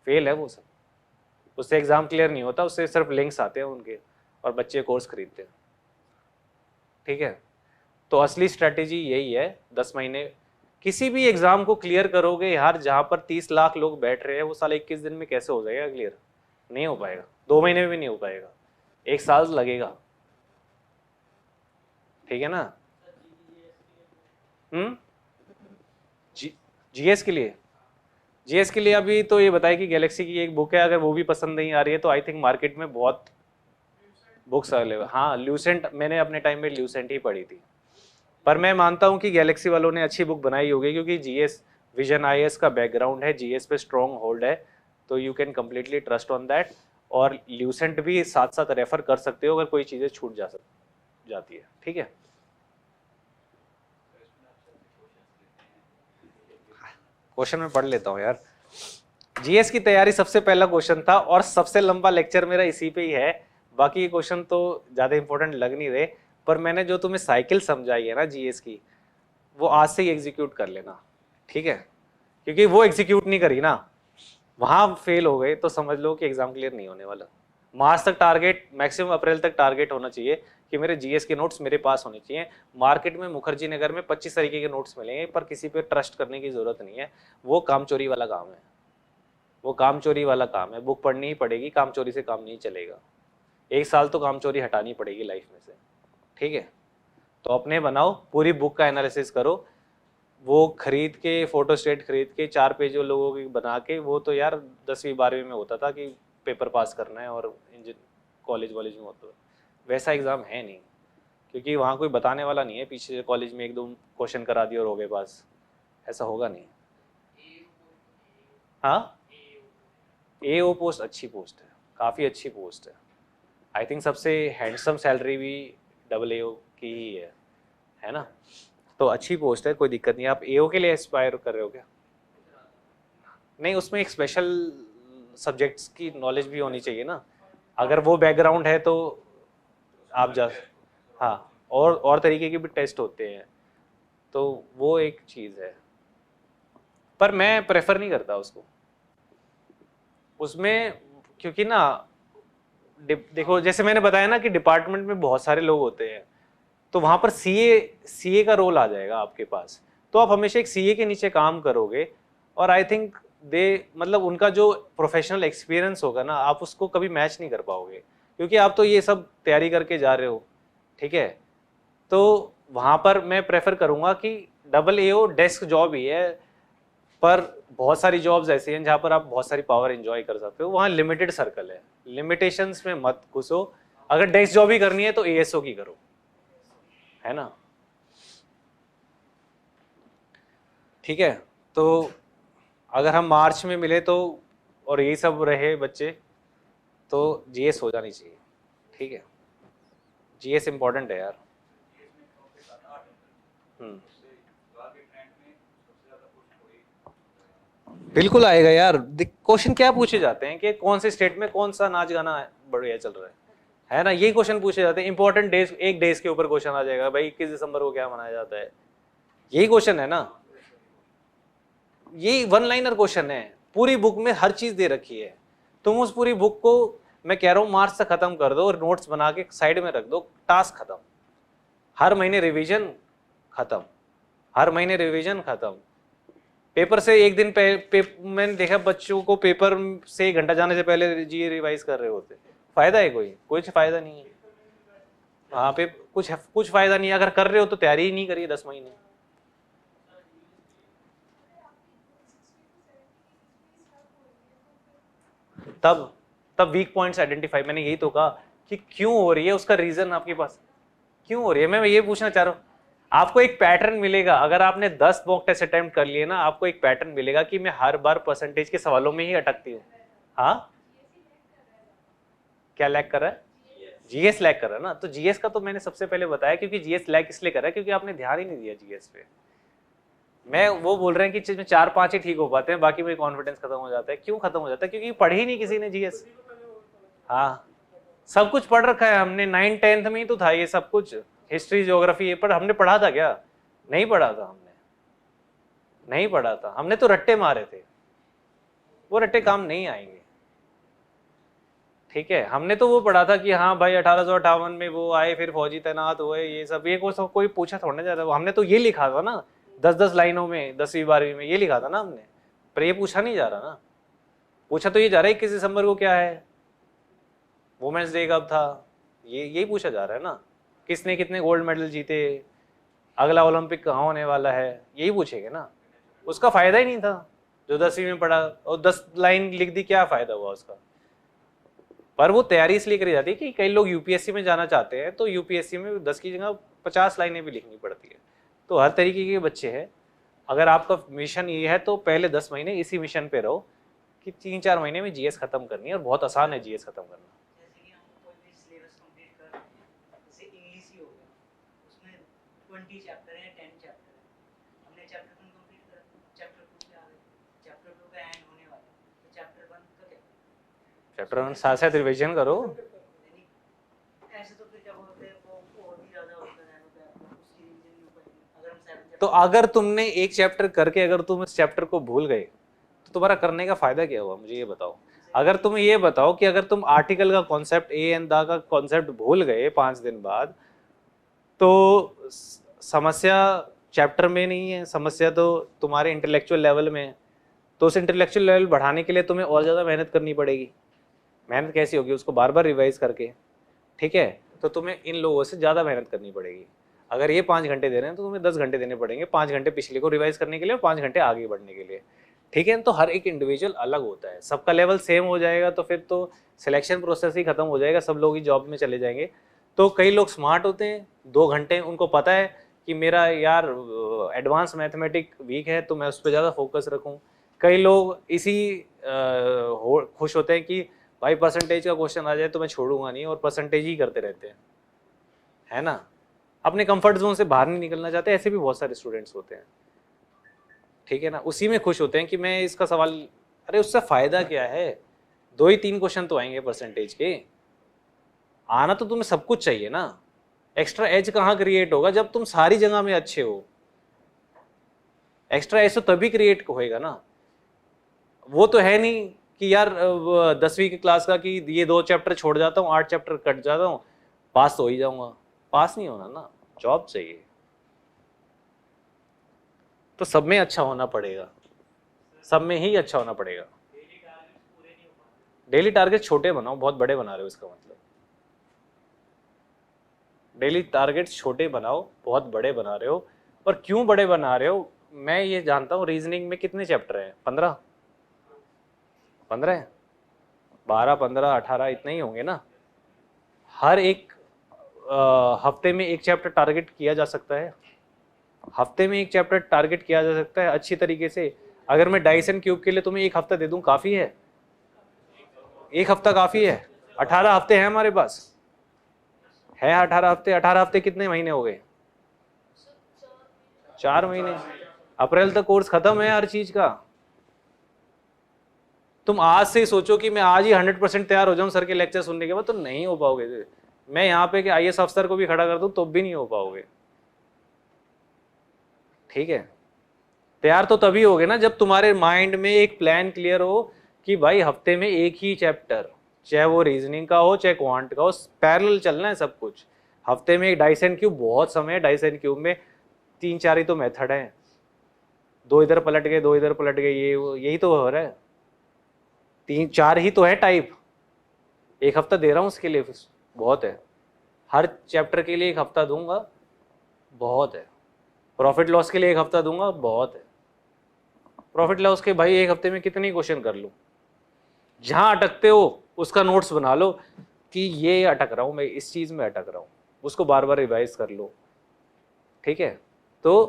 फेल है वो सब। उससे एग्जाम क्लियर नहीं होता, उससे सिर्फ लिंक्स आते हैं उनके और बच्चे कोर्स खरीदते हैं। ठीक है, तो असली स्ट्रैटेजी यही है, 10 महीने किसी भी एग्जाम को क्लियर करोगे यार, जहां पर 30 लाख लोग बैठ रहे हैं वो साला 21 दिन में कैसे हो जाएगा क्लियर? नहीं हो पाएगा, 2 महीने में भी नहीं हो पाएगा, 1 साल लगेगा। ठीक है ना? जीएस के लिए, जीएस के लिए अभी तो ये बताया कि गैलेक्सी की एक बुक है, अगर वो भी पसंद नहीं आ रही है तो आई थिंक मार्केट में बहुत बुक्स अवेलेबल। हाँ, ल्यूसेंट, मैंने अपने टाइम में ल्यूसेंट ही पढ़ी थी, पर मैं मानता हूँ कि गैलेक्सी वालों ने अच्छी बुक बनाई होगी, क्योंकि जीएस विजन आईएएस का बैकग्राउंड है, जीएस पे स्ट्रॉन्ग होल्ड है, तो you can completely trust on that. और ल्यूसेंट भी साथ साथ रेफर कर सकते हो अगर कोई चीज़ें छूट जाती है। ठीक है, क्वेश्चन में पढ़ लेता हूँ यार। जीएस की तैयारी सबसे पहला क्वेश्चन था और सबसे लंबा लेक्चर मेरा इसी पे ही है, बाकी क्वेश्चन तो ज़्यादा इंपॉर्टेंट लग नहीं रहे, पर मैंने जो तुम्हें साइकिल समझाई है ना जीएस की, वो आज से ही एग्जीक्यूट कर लेना। ठीक है, क्योंकि वो एग्जीक्यूट नहीं करी ना, वहाँ फेल हो गए तो समझ लो कि एग्जाम क्लियर नहीं होने वाला। मार्च तक टारगेट, मैक्सिमम अप्रैल तक टारगेट होना चाहिए कि मेरे जीएस के नोट्स मेरे पास होने चाहिए। मार्केट में मुखर्जी नगर में 25 तरीके के नोट्स मिलेंगे, पर किसी पे ट्रस्ट करने की जरूरत नहीं है, वो काम चोरी वाला काम है, वो काम चोरी वाला काम है। बुक पढ़नी ही पड़ेगी, काम चोरी से काम नहीं चलेगा। 1 साल तो काम चोरी हटानी पड़ेगी लाइफ में से। ठीक है, तो अपने बनाओ, पूरी बुक का एनालिसिस करो, वो खरीद के, फोटो स्टेट खरीद के 4 पेज लोगों की बना के, वो तो यार 10वीं 12वीं में होता था कि पेपर पास करना है और कॉलेज वॉलेज में होता है, वैसा एग्ज़ाम है नहीं, क्योंकि वहाँ कोई बताने वाला नहीं है, पीछे कॉलेज में 1-2 क्वेश्चन करा दिए और हो गए पास, ऐसा होगा नहीं। हाँ, एओ पोस्ट अच्छी पोस्ट है, काफ़ी अच्छी पोस्ट है। आई थिंक सबसे हैंडसम सैलरी भी AA की ही है ना? तो अच्छी पोस्ट है, कोई दिक्कत नहीं। आप एओ के लिए एस्पायर कर रहे हो क्या? नहीं, उसमें एक स्पेशल सब्जेक्ट्स की नॉलेज भी होनी चाहिए ना, अगर वो बैकग्राउंड है तो आप जा, हाँ, और तरीके के भी टेस्ट होते हैं, तो वो एक चीज़ है, पर मैं प्रेफर नहीं करता उसको उसमें, क्योंकि ना देखो, जैसे मैंने बताया ना कि डिपार्टमेंट में बहुत सारे लोग होते हैं, तो वहाँ पर सीए का रोल आ जाएगा आपके पास, तो आप हमेशा एक सीए के नीचे काम करोगे, और आई थिंक मतलब उनका जो प्रोफेशनल एक्सपीरियंस होगा ना, आप उसको कभी मैच नहीं कर पाओगे, क्योंकि आप तो ये सब तैयारी करके जा रहे हो। ठीक है, तो वहाँ पर मैं प्रेफर करूँगा कि AA डेस्क जॉब ही है, पर बहुत सारी जॉब्स ऐसी हैं जहाँ पर आप बहुत सारी पावर एंजॉय कर सकते हो, वहाँ लिमिटेड सर्कल है, लिमिटेशंस में मत घुसो। अगर डेस्क जॉब ही करनी है तो एएसओ की करो, है ना? ठीक है, तो अगर हम मार्च में मिले तो, और यही सब रहे बच्चे, तो जीएस हो जानी चाहिए। ठीक है, जीएस इंपॉर्टेंट है यार। बिल्कुल आएगा यार। क्वेश्चन क्या पूछे जाते हैं कि कौन से स्टेट में कौन सा नाच गाना बढ़िया चल रहा है ना? यही क्वेश्चन पूछे जाते हैं। इंपॉर्टेंट डेज, एक डेज के ऊपर क्वेश्चन आ जाएगा, भाई 21 दिसंबर को क्या मनाया जाता है, यही क्वेश्चन है ना। यही 1 लाइनर क्वेश्चन है, पूरी बुक में हर चीज दे रखी है। तुम उस पूरी बुक को, मैं कह रहा हूँ, मार्च तक खत्म कर दो और नोट्स बना के साइड में रख दो, टास्क खत्म। हर महीने रिवीजन खत्म, हर महीने रिवीजन खत्म। पेपर से एक दिन मैंने देखा बच्चों को पेपर से 1 घंटा जाने से पहले जी रिवाइज कर रहे होते। फायदा है? कोई फायदा नहीं है वहाँ पे, कुछ फायदा नहीं है। अगर कर रहे हो तो तैयारी ही नहीं करिए 10 महीने। तब वीक पॉइंट्स आइडेंटिफाई, मैंने यही तो कहा कि क्यों हो रही है, उसका रीजन आपके पास क्यों हो रही है। मैं ये पूछना चाह रहा हूँ, आपको एक पैटर्न मिलेगा। अगर आपने 10 मॉक टेस्ट अटेम्प्ट कर लिए ना, आपको एक पैटर्न मिलेगा कि मैं हर बार परसेंटेज के सवालों में ही अटकती हूँ। हाँ, क्या लैग कर रहा है? जीएस लैग कर रहा है ना। तो जीएस का तो मैंने सबसे पहले बताया, क्योंकि जीएस लैग इसलिए कर रहा है क्योंकि आपने ध्यान ही नहीं दिया जीएस पे। मैं वो बोल रहे हैं कि 4-5 ही ठीक हो पाते हैं, बाकी में कॉन्फिडेंस खत्म हो जाता है। क्यों खत्म हो जाता है? क्योंकि पढ़ी ही नहीं किसी ने जीएस। हाँ, सब कुछ पढ़ रखा है हमने, 9th-10th में ही तो था ये सब कुछ, हिस्ट्री ज्योग्राफी ये, पर हमने पढ़ा था क्या? नहीं पढ़ा था हमने, नहीं पढ़ा था हमने, तो रट्टे मारे थे। वो रट्टे काम नहीं आएंगे, ठीक है। हमने तो वो पढ़ा था कि हाँ भाई 1858 में वो आए, फिर फौजी तैनात हुए, ये सब, ये कोई पूछा थोड़ा ना जाता। हमने तो ये लिखा था ना 10-10 लाइनों में, 10वीं-12वीं में ये लिखा था ना हमने, पर ये पूछा नहीं जा रहा ना। पूछा तो ये जा रहा है 21 दिसंबर को क्या है, वुमेन्स डे कब था, ये यही पूछा जा रहा है ना। किसने कितने गोल्ड मेडल जीते, अगला ओलंपिक कहाँ होने वाला है, यही पूछेंगे ना। उसका फायदा ही नहीं था जो 10वीं में पढ़ा, और 10 लाइन लिख दी, क्या फायदा हुआ उसका। पर वो तैयारी इसलिए करी जाती है कि कई लोग यूपीएससी में जाना चाहते हैं, तो यूपीएससी में 10 की जगह 50 लाइनें भी लिखनी पड़ती है। तो हर तरीके के बच्चे हैं। अगर आपका मिशन ये है तो पहले 10 महीने इसी मिशन पे रहो कि 3-4 महीने में जीएस खत्म करनी है, और बहुत आसान है जीएस खत्म करना। जैसे कि हम कोई भी सिलेबस कंप्लीट कर रहे हैं, जैसे इंग्लिश ही हो गया, उसमें 20 चैप्टर हैं, 10 चैप्टर हैं, हमने चैप्टर 1 कंप्लीट करा, चैप्टर 2 पे आ गए, चैप्टर 2 का एंड होने वाला है, तो चैप्टर 1 का क्या? चैप्टर 1 साथ साथ रिविजन करो। यानी ऐसे तो फिर क्या बोलते हैं, वो और भी ज़्यादा होता जाएगा, तो उसकी रिवीजन नहीं हो पाएगी। अगर हम 7 तो अगर तुमने एक चैप्टर करके अगर तुम इस चैप्टर को भूल गए तो तुम्हारा करने का फायदा क्या हुआ, मुझे ये बताओ। अगर तुम ये बताओ कि अगर तुम आर्टिकल का कॉन्सेप्ट, ए एंड दा का कॉन्सेप्ट भूल गए 5 दिन बाद, तो समस्या चैप्टर में नहीं है, समस्या तो तुम्हारे इंटेलेक्चुअल लेवल में है। तो उस इंटेलेक्चुअल लेवल बढ़ाने के लिए तुम्हें और ज़्यादा मेहनत करनी पड़ेगी। मेहनत कैसी होगी? उसको बार बार रिवाइज करके, ठीक है। तो तुम्हें इन लोगों से ज़्यादा मेहनत करनी पड़ेगी। अगर ये 5 घंटे दे रहे हैं तो तुम्हें 10 घंटे देने पड़ेंगे, 5 घंटे पिछले को रिवाइज करने के लिए और 5 घंटे आगे बढ़ने के लिए, ठीक है। तो हर एक इंडिविजुअल अलग होता है, सबका लेवल सेम हो जाएगा तो फिर तो सिलेक्शन प्रोसेस ही खत्म हो जाएगा, सब लोग ही जॉब में चले जाएंगे। तो कई लोग स्मार्ट होते हैं, 2 घंटे उनको पता है कि मेरा यार एडवांस मैथमेटिक वीक है तो मैं उस पर ज़्यादा फोकस रखूँ। कई लोग इसी खुश होते हैं कि भाई परसेंटेज का क्वेश्चन आ जाए तो मैं छोड़ूंगा नहीं, और परसेंटेज ही करते रहते हैं, है ना। अपने कंफर्ट जोन से बाहर नहीं निकलना चाहते, ऐसे भी बहुत सारे स्टूडेंट्स होते हैं, ठीक है ना। उसी में खुश होते हैं कि मैं इसका सवाल, अरे उससे फायदा क्या है, 2 ही 3 क्वेश्चन तो आएंगे परसेंटेज के, आना तो तुम्हें सब कुछ चाहिए ना। एक्स्ट्रा एज कहाँ क्रिएट होगा? जब तुम सारी जगह में अच्छे हो। एक्स्ट्रा एज तो तभी क्रिएट होएगा ना। वो तो है नहीं कि यार 10वीं की क्लास का कि ये 2 चैप्टर छोड़ जाता हूँ, 8 चैप्टर कट जाता हूँ, पास तो हो ही जाऊंगा। पास नहीं होना ना, जॉब चाहिए। तो सब में अच्छा होना पड़ेगा, सब में ही अच्छा होना पड़ेगा। डेली टारगेट छोटे बनाओ, बहुत बड़े बना रहे हो इसका मतलब। डेली टारगेट छोटे बनाओ, बहुत बड़े बना रहे हो। और क्यों बड़े बना रहे हो मैं ये जानता हूँ। रीजनिंग में कितने चैप्टर हैं? 15 है, 12, 15, 18 इतने ही होंगे ना। हर एक हफ्ते में एक चैप्टर टारगेट किया जा सकता है, हफ्ते में एक चैप्टर टारगेट किया जा सकता है अच्छी तरीके से। अगर मैं डाइसन क्यूब के लिए तुम्हें 1 हफ्ता दे दूं, काफी है? 1 हफ्ता काफी है? 18 हफ्ते हैं हमारे पास, है 18 हफ्ते। 18 हफ्ते कितने महीने हो गए? 4 महीने। अप्रैल तक कोर्स खत्म है हर चीज का। तुम आज से सोचो कि मैं आज ही 100% तैयार हो जाऊं सर के लेक्चर सुनने के बाद, तो नहीं हो पाओगे। मैं यहाँ पे कि आईएएस अफसर को भी खड़ा कर दूं तो भी नहीं हो पाओगे, ठीक है। तैयार तो तभी होगे ना जब तुम्हारे माइंड में एक प्लान क्लियर हो कि भाई हफ्ते में एक ही चैप्टर, चाहे वो रीजनिंग का हो चाहे क्वांट का हो, पैरेलल चलना है सब कुछ। हफ्ते में एक डाइसन क्यूब बहुत समय है, डाइसन क्यूब में 3-4 ही तो मेथड है, 2 इधर पलट गए 2 इधर पलट गए, यही तो हो रहा है। 3-4 ही तो है टाइप। 1 हफ्ता दे रहा हूँ उसके लिए, बहुत है। हर चैप्टर के लिए 1 हफ्ता दूंगा, बहुत है। प्रॉफिट लॉस के लिए 1 हफ्ता दूंगा, बहुत है। प्रॉफिट लॉस के भाई 1 हफ्ते में कितने क्वेश्चन कर लूँ। जहाँ अटकते हो उसका नोट्स बना लो कि ये अटक रहा हूँ मैं, इस चीज़ में अटक रहा हूँ, उसको बार बार रिवाइज कर लो, ठीक है, तो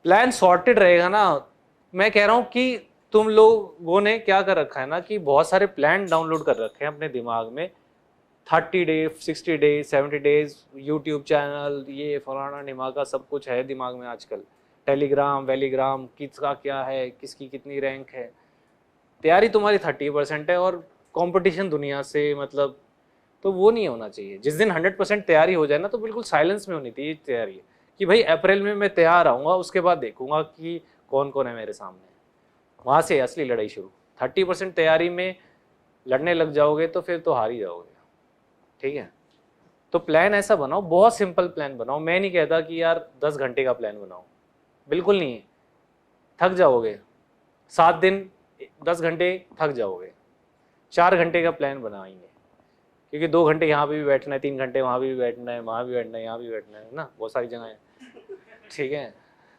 प्लान सॉर्टेड रहेगा ना। मैं कह रहा हूँ कि तुम लोगों ने क्या कर रखा है ना कि बहुत सारे प्लान डाउनलोड कर रखे हैं अपने दिमाग में, 30 day 60 days 70 days, YouTube channel, ये फलाना ढिमाका सब कुछ है दिमाग में आजकल, टेलीग्राम वेलीग्राम, किसका क्या है, किसकी कितनी रैंक है। तैयारी तुम्हारी 30% है और कंपटीशन दुनिया से, मतलब तो वो नहीं होना चाहिए। जिस दिन 100% तैयारी हो जाए ना तो बिल्कुल साइलेंस में होनी चाहिए तैयारी, कि भाई अप्रैल में मैं तैयार आऊँगा, उसके बाद देखूंगा कि कौन कौन है मेरे सामने, वहाँ से असली लड़ाई शुरू। 30% तैयारी में लड़ने लग जाओगे तो फिर तो हार ही जाओगे, ठीक है। तो प्लान ऐसा बनाओ, बहुत सिंपल प्लान बनाओ। मैं नहीं कहता कि यार 10 घंटे का प्लान बनाओ, बिल्कुल नहीं है, थक जाओगे। 7 दिन 10 घंटे थक जाओगे। 4 घंटे का प्लान बनाएंगे, क्योंकि 2 घंटे यहाँ पे भी बैठना है, 3 घंटे वहाँ भी बैठना है, वहाँ भी बैठना है, यहाँ भी बैठना है ना, बहुत सारी जगह है, ठीक है।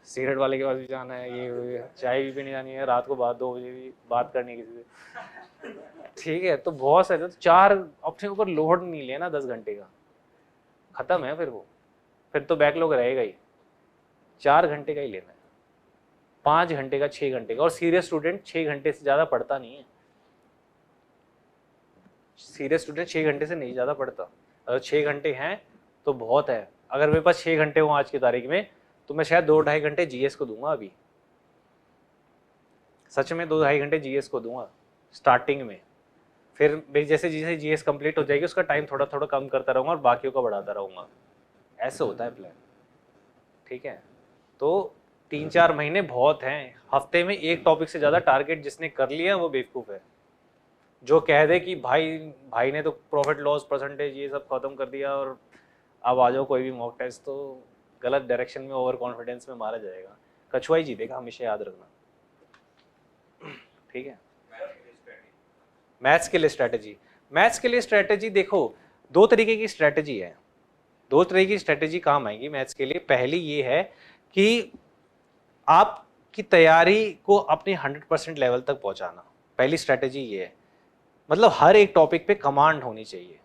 सिगरेट वाले के पास भी जाना है, ये चाय भी पीने जानी है, रात को 2 बजे भी बात करनी है किसी से, ठीक है। तो बहुत सारे, तो 4 अपने ऊपर लोड नहीं लेना 10 घंटे का, खत्म है फिर वो, फिर तो बैकलॉग रहेगा ही। 4 घंटे का ही लेना है, 5 घंटे का, 6 घंटे का। और सीरियस स्टूडेंट 6 घंटे से ज़्यादा पढ़ता नहीं है, सीरियस स्टूडेंट 6 घंटे से नहीं ज़्यादा पढ़ता। अगर 6 घंटे हैं तो बहुत है। अगर मेरे पास 6 घंटे हों आज की तारीख में तो मैं शायद 2-2.5 घंटे जीएस को दूंगा अभी, सच में 2-2.5 घंटे जीएस को दूंगा स्टार्टिंग में। फिर जैसे जैसे जीएस कंप्लीट हो जाएगी उसका टाइम थोड़ा थोड़ा कम करता रहूँगा और बाकियों का बढ़ाता रहूँगा। ऐसे होता है प्लान, ठीक है। तो 3-4 महीने बहुत हैं। हफ्ते में एक टॉपिक से ज़्यादा टारगेट जिसने कर लिया वो बेवकूफ़ है। जो कह दे कि भाई ने तो प्रॉफिट लॉस परसेंटेज ये सब खत्म कर दिया और अब आ जाओ कोई भी मॉक टेस्ट, तो गलत डायरेक्शन में, ओवर कॉन्फिडेंस में मारा जाएगा। कछुआ ही जीतेगा, हमेशा याद रखना, ठीक है। मैथ्स के लिए स्ट्रैटेजी, मैथ्स के लिए स्ट्रैटेजी देखो 2 तरीके की स्ट्रैटेजी है। 2 तरह की स्ट्रैटेजी काम आएगी मैथ्स के लिए। पहली ये है कि आपकी तैयारी को अपनी 100% लेवल तक पहुंचाना, पहली स्ट्रैटेजी ये है। मतलब हर एक टॉपिक पे कमांड होनी चाहिए।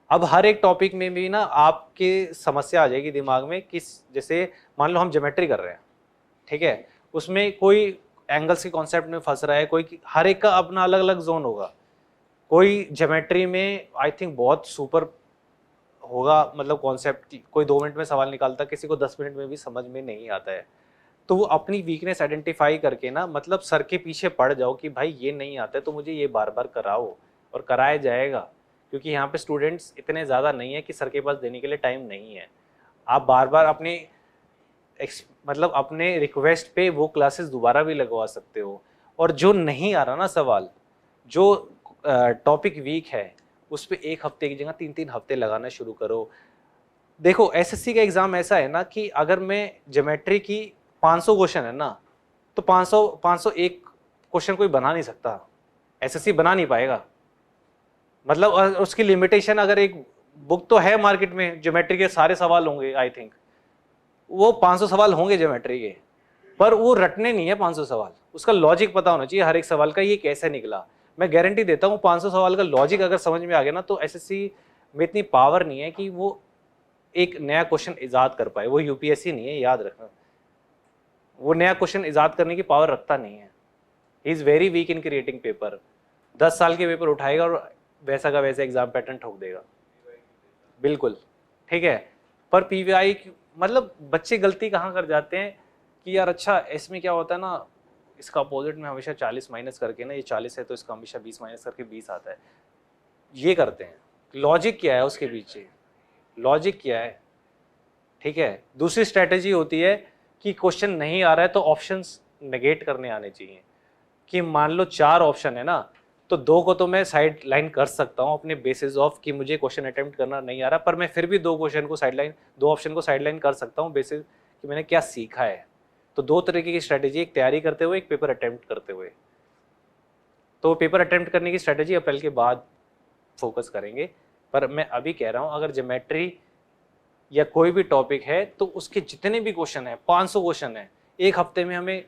अब हर एक टॉपिक में भी ना आपके समस्या आ जाएगी दिमाग में कि जैसे मान लो हम ज्योमेट्री कर रहे हैं, ठीक है, उसमें कोई एंगल्स के कॉन्सेप्ट में फंस रहा है, कोई, हर एक का अपना अलग अलग जोन होगा। कोई ज्योमेट्री में आई थिंक बहुत सुपर होगा, मतलब कॉन्सेप्ट कोई 2 मिनट में सवाल निकालता, किसी को 10 मिनट में भी समझ में नहीं आता है। तो वो अपनी वीकनेस आइडेंटिफाई करके ना, मतलब सर के पीछे पड़ जाओ कि भाई ये नहीं आता है तो मुझे ये बार बार कराओ, और कराया जाएगा। क्योंकि यहाँ पे स्टूडेंट्स इतने ज़्यादा नहीं है कि सर के पास देने के लिए टाइम नहीं है। आप बार बार अपने मतलब अपने रिक्वेस्ट पे वो क्लासेस दोबारा भी लगवा सकते हो। और जो नहीं आ रहा ना सवाल, जो टॉपिक वीक है, उस पर 1 हफ्ते की जगह 3-3 हफ्ते लगाना शुरू करो। देखो एसएससी का एग्ज़ाम ऐसा है ना कि अगर मैं ज्योमेट्री की 500 क्वेश्चन है ना, तो 501 क्वेश्चन कोई बना नहीं सकता, एसएससी बना नहीं पाएगा। मतलब उसकी लिमिटेशन, अगर एक बुक तो है मार्केट में ज्योमेट्री के सारे सवाल होंगे, आई थिंक वो 500 सवाल होंगे ज्योमेट्री के, पर वो रटने नहीं है 500 सवाल, उसका लॉजिक पता होना चाहिए हर एक सवाल का, ये कैसे निकला। मैं गारंटी देता हूँ 500 सवाल का लॉजिक अगर समझ में आ गया ना, तो एसएससी में इतनी पावर नहीं है कि वो एक नया क्वेश्चन इजाद कर पाए। वो यूपीएससी नहीं है, याद रखना, वो नया क्वेश्चन इजाद करने की पावर रखता नहीं है। He is very weak in creating paper. 10 साल के पेपर उठाएगा और वैसा का वैसा एग्जाम पैटर्न ठोक देगा, बिल्कुल, ठीक है। पर पीवीआई मतलब बच्चे गलती कहाँ कर जाते हैं कि यार अच्छा इसमें क्या होता है ना, इसका अपोजिट में हमेशा 40 माइनस करके ना, ये 40 है तो इसका हमेशा 20 माइनस करके 20 आता है, ये करते हैं। लॉजिक क्या है उसके पीछे, लॉजिक क्या है, ठीक है। दूसरी स्ट्रैटेजी होती है कि क्वेश्चन नहीं आ रहा है तो ऑप्शंस नेगेट करने आने चाहिए। कि मान लो 4 ऑप्शन है ना, तो 2 को तो मैं साइड लाइन कर सकता हूँ अपने बेसिस ऑफ कि मुझे क्वेश्चन अटेम्प्ट करना नहीं आ रहा, पर मैं फिर भी 2 क्वेश्चन को साइडलाइन, 2 ऑप्शन को साइडलाइन कर सकता हूँ बेसिस कि मैंने क्या सीखा है। तो 2 तरीके की स्ट्रैटेजी, एक तैयारी करते हुए, एक पेपर अटेम्प्ट करते हुए। तो पेपर अटेम्प्ट करने की स्ट्रैटेजी अप्रैल के बाद फोकस करेंगे। पर मैं अभी कह रहा हूँ अगर ज्योमेट्री या कोई भी टॉपिक है तो उसके जितने भी क्वेश्चन है, 500 क्वेश्चन है, 1 हफ्ते में हमें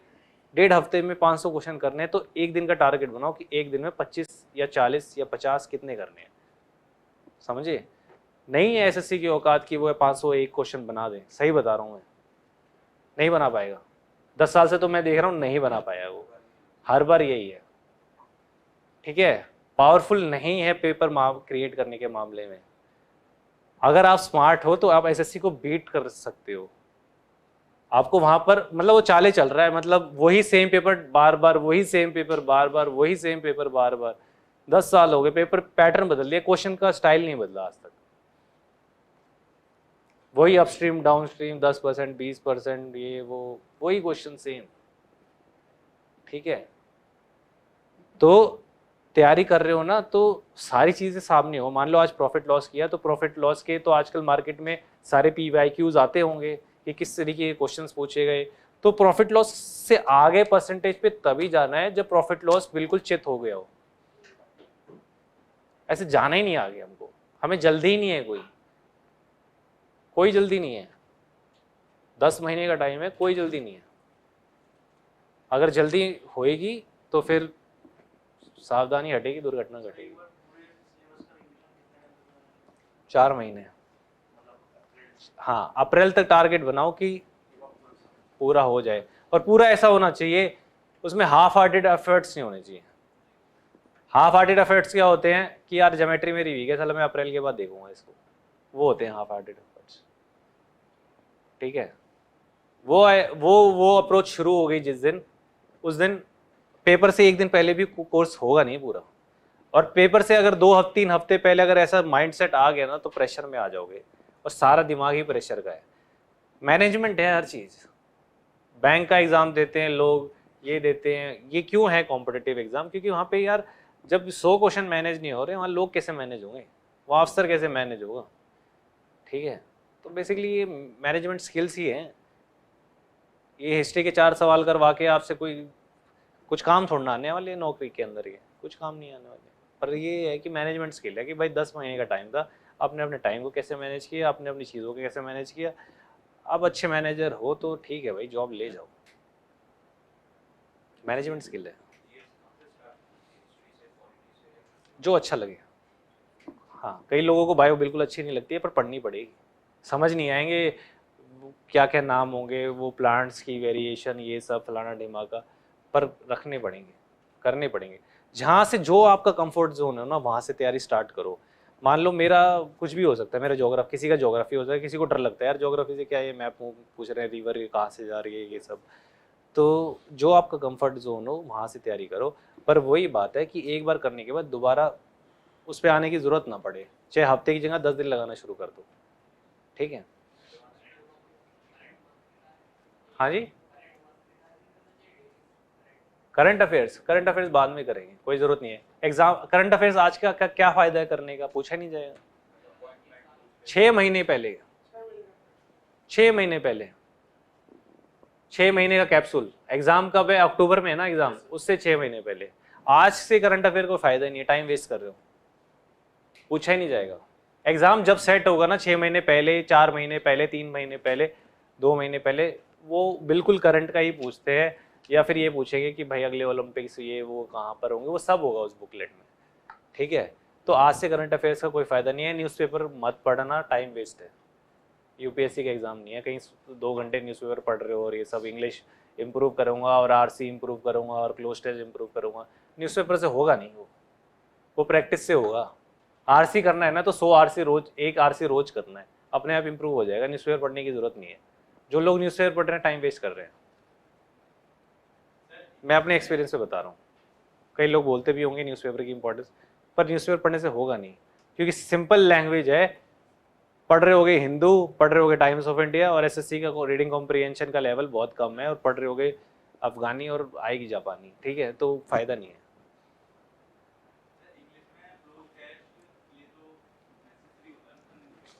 1.5 हफ्ते में 500 क्वेश्चन करने हैं, तो एक दिन का टारगेट बनाओ कि एक दिन में 25 या 40 या 50 कितने करने हैं, समझे। नहीं है एसएससी की औकात की वो 501 क्वेश्चन बना दें, सही बता रहा हूँ मैं, नहीं बना पाएगा। 10 साल से तो मैं देख रहा हूँ नहीं बना पाया वो, हर बार यही है। ठीक है, पावरफुल नहीं है पेपर क्रिएट करने के मामले में। अगर आप स्मार्ट हो तो आप एसएससी को बीट कर सकते हो। आपको वहां पर मतलब वो चाले चल रहा है, मतलब वही सेम पेपर बार बार, वही सेम पेपर बार बार, वही सेम पेपर बार बार। 10 साल हो गए, पेपर पैटर्न बदल दिया, क्वेश्चन का स्टाइल नहीं बदला आज तक। वही अपस्ट्रीम डाउन स्ट्रीम 10%, 20%, ये वो वही क्वेश्चन सेम। ठीक है, तो तैयारी कर रहे हो ना तो सारी चीजें सामने हो। मान लो आज प्रॉफिट लॉस किया, तो प्रॉफिट लॉस के तो आजकल मार्केट में सारे PYQs आते होंगे कि किस तरीके के क्वेश्चंस पूछे गए। तो प्रॉफिट लॉस से आगे परसेंटेज पे तभी जाना है जब प्रॉफिट लॉस बिल्कुल चित हो गया हो। ऐसे जाना ही नहीं आगे हमको, हमें जल्दी ही नहीं है, कोई जल्दी नहीं है। 10 महीने का टाइम है, कोई जल्दी नहीं है। अगर जल्दी होएगी तो फिर सावधानी हटेगी, दुर्घटना घटेगी। 4 महीने, हाँ, अप्रैल तक टारगेट बनाओ कि पूरा हो जाए। और पूरा ऐसा होना चाहिए, उसमें हाफ हार्टेड एफर्ट्स नहीं होने चाहिए। हाफ हार्टेड एफर्ट्स क्या होते हैं कि यार ज्योमेट्री मेरी वीक है, चलो मैं अप्रैल के बाद देखूंगा इसको, वो होते हैं हाफ हार्टेड एफर्ट्स। ठीक है, वो अप्रोच शुरू हो गई जिस दिन, उस दिन पेपर से एक दिन पहले भी कोर्स होगा नहीं पूरा। और पेपर से अगर 2-3 हफ्ते पहले अगर ऐसा माइंडसेट आ गया ना तो प्रेशर में आ जाओगे, और सारा दिमाग ही प्रेशर का है। मैनेजमेंट है हर चीज। बैंक का एग्जाम देते हैं लोग, ये देते हैं, ये क्यों है कॉम्पिटिटिव एग्जाम? क्योंकि वहाँ पे यार जब 100 क्वेश्चन मैनेज नहीं हो रहे, वहाँ लोग कैसे मैनेज होंगे, वहाँ अफसर कैसे मैनेज होगा? ठीक है, तो बेसिकली ये मैनेजमेंट स्किल्स ही हैं। ये हिस्ट्री के 4 सवाल करवा के आपसे कोई कुछ काम थोड़ा आने वाले नौकरी के अंदर, ये कुछ काम नहीं आने वाले। पर ये है कि मैनेजमेंट स्किल है कि भाई 10 महीने का टाइम था, आपने अपने टाइम को कैसे मैनेज किया, आपने अपनी चीज़ों को कैसे मैनेज किया। अब अच्छे मैनेजर हो तो ठीक है भाई, जॉब ले जाओ, मैनेजमेंट स्किल है, जो अच्छा लगे। हाँ, कई लोगों को बायो बिल्कुल अच्छी नहीं लगती है, पर पढ़नी पड़ेगी, समझ नहीं आएंगे क्या क्या नाम होंगे, वो प्लांट्स की वेरिएशन, ये सब फलाना ढिमाका, पर रखने पड़ेंगे, करने पड़ेंगे। जहाँ से जो आपका कंफर्ट जोन है ना, वहाँ से तैयारी स्टार्ट करो। मान लो मेरा कुछ भी हो सकता है, मेरा ज्योग्राफी, किसी का ज्योग्राफी हो सकता है, किसी को डर लगता है यार ज्योग्राफी से क्या, ये मैप पूछ रहे हैं, रिवर ये कहाँ से जा रही है, ये सब। तो जो आपका कंफर्ट जोन हो वहाँ से तैयारी करो। पर वही बात है कि एक बार करने के बाद दोबारा उस पर आने की ज़रूरत ना पड़े, चाहे हफ्ते की जगह 10 दिन लगाना शुरू कर दो। ठीक है, हाँ जी। करंट अफेयर्स बाद में करेंगे, कोई ज़रूरत नहीं है। एग्जाम करंट अफेयर्स आज का क्या फ़ायदा है करने का, पूछा नहीं जाएगा। 6 महीने पहले, 6 महीने पहले, 6 महीने का कैप्सूल। एग्जाम कब है? अक्टूबर में है ना एग्जाम, उससे 6 महीने पहले। आज से करंट अफेयर को फायदा ही नहीं है, टाइम वेस्ट कर रहे हो, पूछा ही नहीं जाएगा। एग्जाम जब सेट होगा ना 6 महीने पहले, 4 महीने पहले, 3 महीने पहले, 2 महीने पहले, वो बिल्कुल करंट का ही पूछते हैं, या फिर ये पूछेंगे कि भाई अगले ओलंपिक्स ये वो कहाँ पर होंगे, वो सब होगा उस बुकलेट में। ठीक है, तो आज से करंट अफेयर्स का कोई फायदा नहीं है। न्यूज़पेपर मत पढ़ना, टाइम वेस्ट है। यूपीएससी का एग्जाम नहीं है, कहीं 2 घंटे न्यूज़पेपर पढ़ रहे हो और ये सब इंग्लिश इंप्रूव करूंगा और आरसी इंप्रूव करूंगा और क्लोज टेस्ट इंप्रूव करूंगा, न्यूज़पेपर से होगा नहीं, वो प्रैक्टिस से होगा। आरसी करना है ना तो 100 आरसी रोज, 1 आरसी रोज करना है, अपने आप इंप्रूव हो जाएगा। न्यूज़पेपर पढ़ने की जरूरत नहीं है। जो लोग न्यूज़पेपर पढ़ रहे हैं टाइम वेस्ट कर रहे हैं, मैं अपने एक्सपीरियंस से बता रहा हूँ। कई लोग बोलते भी होंगे न्यूज़पेपर की इंपॉर्टेंस, पर न्यूज़पेपर पढ़ने से होगा नहीं, क्योंकि सिंपल लैंग्वेज है। पढ़ रहे होगे हिंदू, पढ़ रहे होगे टाइम्स ऑफ इंडिया, और एसएससी का रीडिंग कॉम्प्रिहेंशन का लेवल बहुत कम है, और पढ़ रहे होगे अफगानी और आएगी जापानी। ठीक है, तो फायदा नहीं है।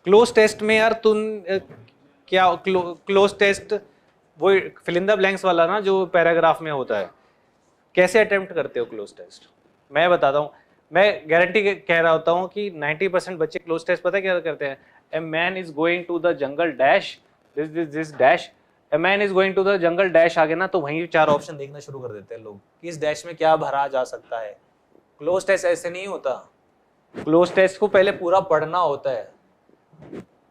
क्लोज टेस्ट में यार तुम क्या, क्लोज टेस्ट वो फिल इन द ब्लैंक्स वाला ना जो पैराग्राफ में होता है, कैसे अटेम्प्ट करते हो क्लोज टेस्ट? मैं बताता हूँ, मैं गारंटी कह रहा होता हूँ कि 90% बच्चे क्लोज टेस्ट पता है क्या करते हैं? A man is going to the jungle dash, this dash, a man is going to the jungle dash आगे ना, तो वहीं 4 ऑप्शन देखना शुरू कर देते हैं लोग कि इस डैश में क्या भरा जा सकता है। क्लोज टेस्ट ऐसे नहीं होता। क्लोज टेस्ट को पहले पूरा पढ़ना होता है।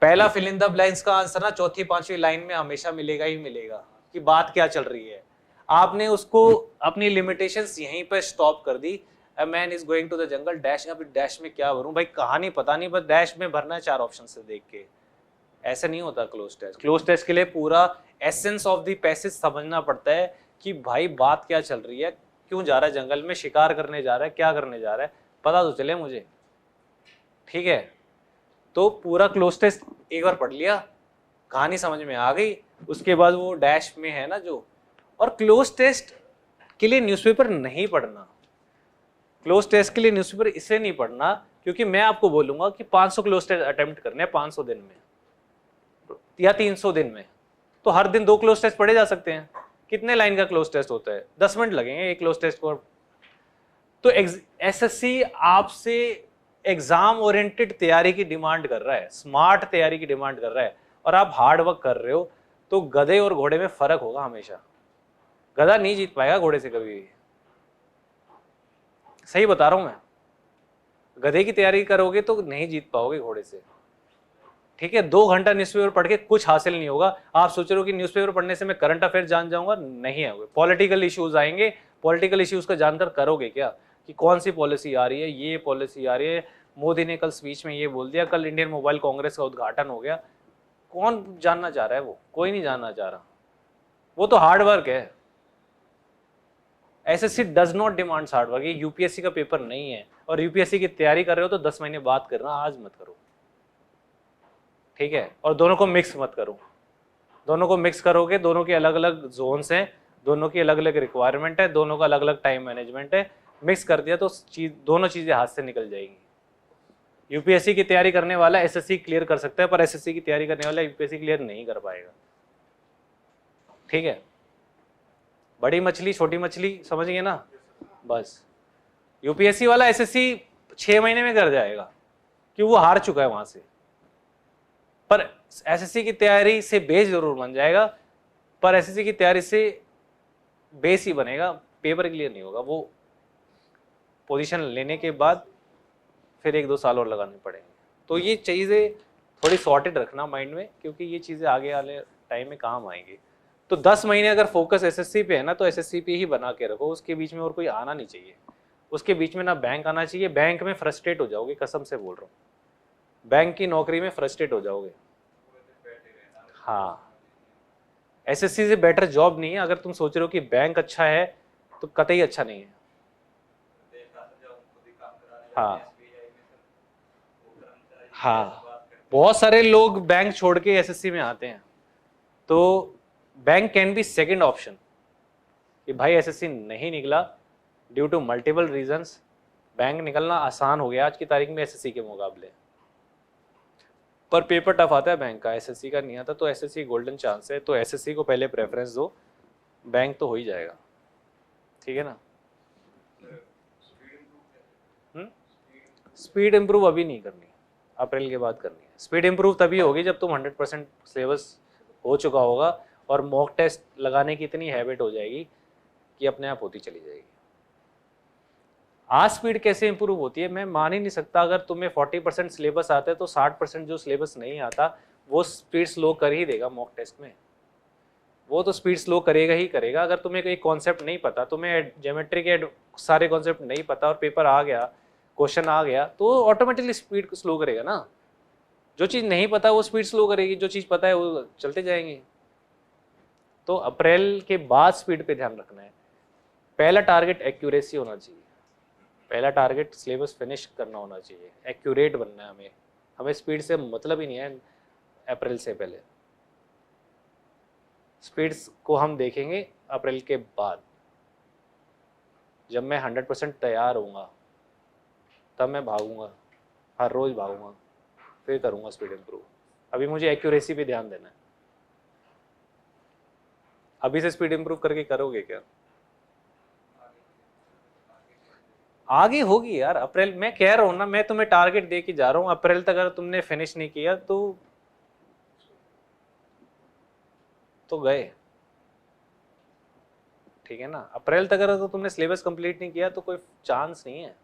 पहला फिल इन द ब्लैंक्स का आंसर ना 4th 5वीं लाइन में हमेशा मिलेगा ही मिलेगा। कि बात क्या चल रही है, आपने उसको अपनी लिमिटेशंस यहीं पर स्टॉप कर दी। A man is going to the jungle dash, अब डैश में क्या भरूं भाई, कहानी पता नहीं, बस डैश में भरना है 4 ऑप्शन से देख के। ऐसा नहीं होता क्लोज टेस्ट। क्लोज टेस्ट के लिए पूरा एसेंस ऑफ द पैसेज समझना पड़ता है कि भाई बात क्या चल रही है, क्यों जा रहा है जंगल में, शिकार करने जा रहा है, क्या करने जा रहा है, पता तो चले मुझे। ठीक है, तो पूरा क्लोज टेस्ट एक बार पढ़ लिया, कहानी समझ में आ गई, उसके बाद वो डैश में है ना जो। और क्लोज टेस्ट के लिए न्यूज़पेपर नहीं पढ़ना। क्लोज टेस्ट के लिए न्यूज़पेपर इसलिए नहीं पढ़ना क्योंकि मैं आपको बोलूंगा कि 500 क्लोज टेस्ट अटेम्प्ट करने हैं 500 दिन में या 300 दिन में, तो हर दिन 2 क्लोज टेस्ट पढ़े जा सकते हैं। कितने लाइन का क्लोज टेस्ट होता है, 10 मिनट लगेंगे एक क्लोज टेस्ट को। तो एसएससी आपसे एग्जाम ओरिएंटेड तैयारी की डिमांड कर रहा है, स्मार्ट तैयारी की डिमांड कर रहा है, और आप हार्ड वर्क कर रहे हो, तो गधे और घोड़े में फर्क होगा हमेशा। गधा नहीं जीत पाएगा घोड़े से कभी भी, सही बता रहा हूं मैं। गधे की तैयारी करोगे तो नहीं जीत पाओगे घोड़े से। ठीक है, 2 घंटा न्यूज़पेपर पढ़ के कुछ हासिल नहीं होगा। आप सोच रहे हो कि न्यूज़पेपर पढ़ने से मैं करंट अफेयर जान जाऊंगा, नहीं आएंगे। पॉलिटिकल इश्यूज आएंगे, पॉलिटिकल इश्यूज का जानकर करोगे क्या कि कौन सी पॉलिसी आ रही है, ये पॉलिसी आ रही है, मोदी ने कल स्पीच में ये बोल दिया, कल इंडियन मोबाइल कांग्रेस का उद्घाटन हो गया। कौन जानना चाह रहा है वो, कोई नहीं जानना चाह रहा। वो तो हार्ड वर्क है। SSC does not demand hard work. ये यूपीएससी का पेपर नहीं है, और यूपीएससी की तैयारी कर रहे हो तो 10 महीने बाद करना, आज मत करो। ठीक है, और दोनों को मिक्स मत करो। दोनों को मिक्स करोगे, दोनों के अलग अलग जोन्स हैं, दोनों की अलग अलग रिक्वायरमेंट है, दोनों का अलग अलग टाइम मैनेजमेंट है। मिक्स कर दिया तो दोनों चीजें हाथ से निकल जाएंगी। यूपीएससी की तैयारी करने वाला एसएससी क्लियर कर सकता है, पर एसएससी की तैयारी करने वाला यूपीएससी क्लियर नहीं कर पाएगा। ठीक है, बड़ी मछली छोटी मछली, समझ गए ना। बस यूपीएससी वाला एसएससी 6 महीने में कर जाएगा क्योंकि वो हार चुका है वहां से, पर एसएससी की तैयारी से बेस जरूर बन जाएगा, पर एसएससी की तैयारी से बेस ही बनेगा, पेपर क्लियर नहीं होगा। वो पोजीशन लेने के बाद फिर 1-2 साल और लगाने पड़ेंगे। तो ये चीज़ें थोड़ी सॉर्टेड रखना माइंड में, क्योंकि ये चीज़ें आगे वाले टाइम में काम आएंगी। तो 10 महीने अगर फोकस एसएससी पे है ना, तो एसएससी पे ही बना के रखो, उसके बीच में और कोई आना नहीं चाहिए। उसके बीच में ना बैंक आना चाहिए, बैंक में फ्रस्ट्रेट हो जाओगे, कसम से बोल रहा हूँ, बैंक की नौकरी में फ्रस्ट्रेट हो जाओगे। हाँ, एसएससी से बेटर जॉब नहीं है। अगर तुम सोच रहे हो कि बैंक अच्छा है तो कतई अच्छा नहीं है। हाँ हाँ, बहुत सारे लोग बैंक छोड़ के एसएससी में आते हैं, तो bank can be second option कि भाई एसएससी नहीं निकला due to multiple reasons, bank निकलना आसान हो गया आज की तारीख में एसएससी के मुकाबले, पर पेपर टफ आता है बैंक का, एसएससी का नहीं आता। तो एसएससी गोल्डन चांस है, तो एसएससी को पहले प्रेफरेंस दो, बैंक तो हो ही जाएगा। ठीक है ना। स्पीड इंप्रूव अभी नहीं करनी, अप्रैल के बाद करनी है। स्पीड इंप्रूव तभी होगी जब तुम 100% सिलेबस हो चुका होगा और मॉक टेस्ट लगाने की इतनी हैबिट हो जाएगी कि अपने आप होती चली जाएगी। आज स्पीड कैसे इंप्रूव होती है मैं मान ही नहीं सकता। अगर तुम्हें 40% सिलेबस आता है तो 60% जो सिलेबस नहीं आता वो स्पीड स्लो कर ही देगा मॉक टेस्ट में। वो तो स्पीड स्लो करेगा ही करेगा। अगर तुम्हें कोई कॉन्सेप्ट नहीं पता, तुम्हें ज्योमेट्री के सारे कॉन्सेप्ट नहीं पता और पेपर आ गया, क्वेश्चन आ गया, तो ऑटोमेटिकली स्पीड स्लो करेगा ना। जो चीज़ नहीं पता वो स्पीड स्लो करेगी, जो चीज़ पता है वो चलते जाएंगे। तो अप्रैल के बाद स्पीड पे ध्यान रखना है। पहला टारगेट एक्यूरेसी होना चाहिए, पहला टारगेट सिलेबस फिनिश करना होना चाहिए, एक्यूरेट बनना है हमें स्पीड से मतलब ही नहीं है। अप्रैल से पहले स्पीड्स को हम देखेंगे अप्रैल के बाद, जब मैं 100% तैयार होऊंगा तब मैं भागूंगा, हर रोज भागूंगा, फिर करूंगा स्पीड इंप्रूव। अभी मुझे एक्यूरेसी पे ध्यान देना है। अभी से स्पीड इंप्रूव करके करोगे क्या? आगे होगी यार। अप्रैल मैं कह रहा हूं ना, मैं तुम्हें टारगेट दे के जा रहा हूं। अप्रैल तक अगर तुमने फिनिश नहीं किया तो गए। ठीक है ना। अप्रैल तक अगर तुमने सिलेबस कंप्लीट नहीं किया तो कोई चांस नहीं है,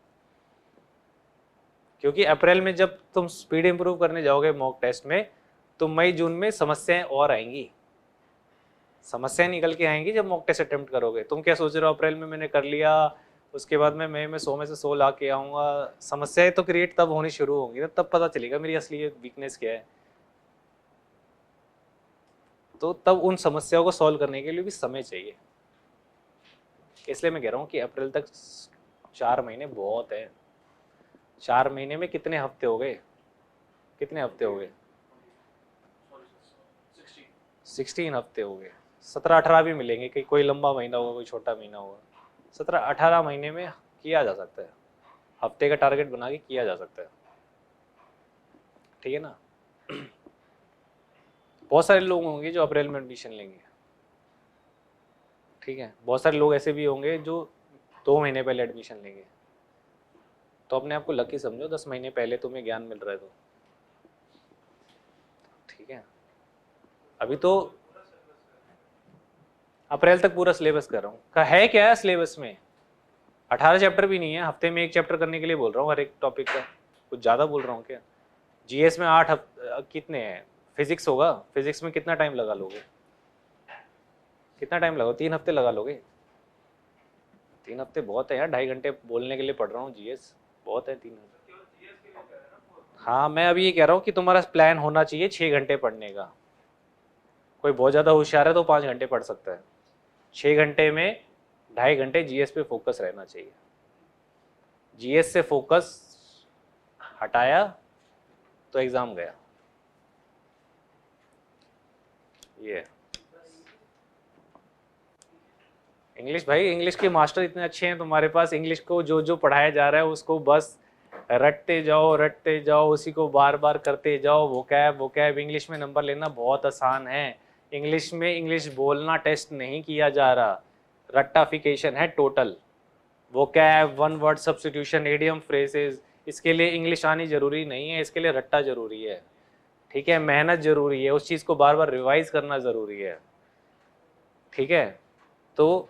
क्योंकि अप्रैल में जब तुम स्पीड इंप्रूव करने जाओगे मॉक टेस्ट में तो मई जून में समस्याएं और आएंगी। समस्याएं निकल के आएंगी जब मॉक टेस्ट अटेम्प्ट करोगे। तुम क्या सोच रहे हो अप्रैल में मैंने कर लिया, उसके बाद मैं मई में 100 में से 100 ला के आऊँगा। समस्याएं तो क्रिएट तब होनी शुरू होंगी ना, तब पता चलेगा मेरी असली वीकनेस क्या है। तो तब उन समस्याओं को सॉल्व करने के लिए भी समय चाहिए। इसलिए मैं कह रहा हूँ कि अप्रैल तक 4 महीने बहुत है। 4 महीने में कितने हफ्ते हो गए, कितने हफ्ते हो गए? 16 हफ्ते हो गए। 17-18 भी मिलेंगे, कि कोई लंबा महीना होगा कोई छोटा महीना होगा। 17-18 महीने में किया जा सकता है, हफ्ते का टारगेट बना के किया जा सकता है, ठीक है ना। बहुत सारे लोग होंगे जो अप्रैल में एडमिशन लेंगे, ठीक है। बहुत सारे लोग ऐसे भी होंगे जो 2 महीने पहले एडमिशन लेंगे। तो अपने आप को लकी समझो, 10 महीने पहले तुम्हें ज्ञान मिल रहा है तो, ठीक है। अभी तो अप्रैल तक पूरा सिलेबस कर रहा हूँ। का है क्या है सिलेबस में? 18 चैप्टर भी नहीं है, हफ्ते में 1 चैप्टर करने के लिए बोल रहा हूँ हर एक टॉपिक का। कुछ ज़्यादा बोल रहा हूँ क्या? जीएस में 8 कितने हैं? फिजिक्स होगा, फिजिक्स में कितना टाइम लगा लोगे? कितना टाइम लगा? 3 हफ्ते लगा लोगे? 3 हफ्ते बहुत है यार, 2.5 घंटे बोलने के लिए पढ़ रहा हूँ जीएस, बहुत है 3 हफ्ते। हाँ, मैं अभी ये कह रहा हूँ कि तुम्हारा प्लान होना चाहिए 6 घंटे पढ़ने का। कोई बहुत ज़्यादा होशियार है तो 5 घंटे पढ़ सकता है। 6 घंटे में 2.5 घंटे जीएस पे फोकस रहना चाहिए। जीएस से फोकस हटाया तो एग्जाम गया। ये इंग्लिश, भाई इंग्लिश के मास्टर इतने अच्छे हैं तुम्हारे पास, इंग्लिश को जो जो पढ़ाया जा रहा है उसको बस रटते जाओ, उसी को बार बार करते जाओ। वोकैब इंग्लिश में नंबर लेना बहुत आसान है। इंग्लिश में इंग्लिश बोलना टेस्ट नहीं किया जा रहा, रट्टाफिकेशन है total. Vocab, one word substitution, idiom phrases, इसके लिए इंग्लिश आनी जरूरी नहीं है, इसके लिए रट्टा जरूरी है, ठीक है। मेहनत जरूरी है, उस चीज़ को बार बार रिवाइज करना जरूरी है, ठीक है। तो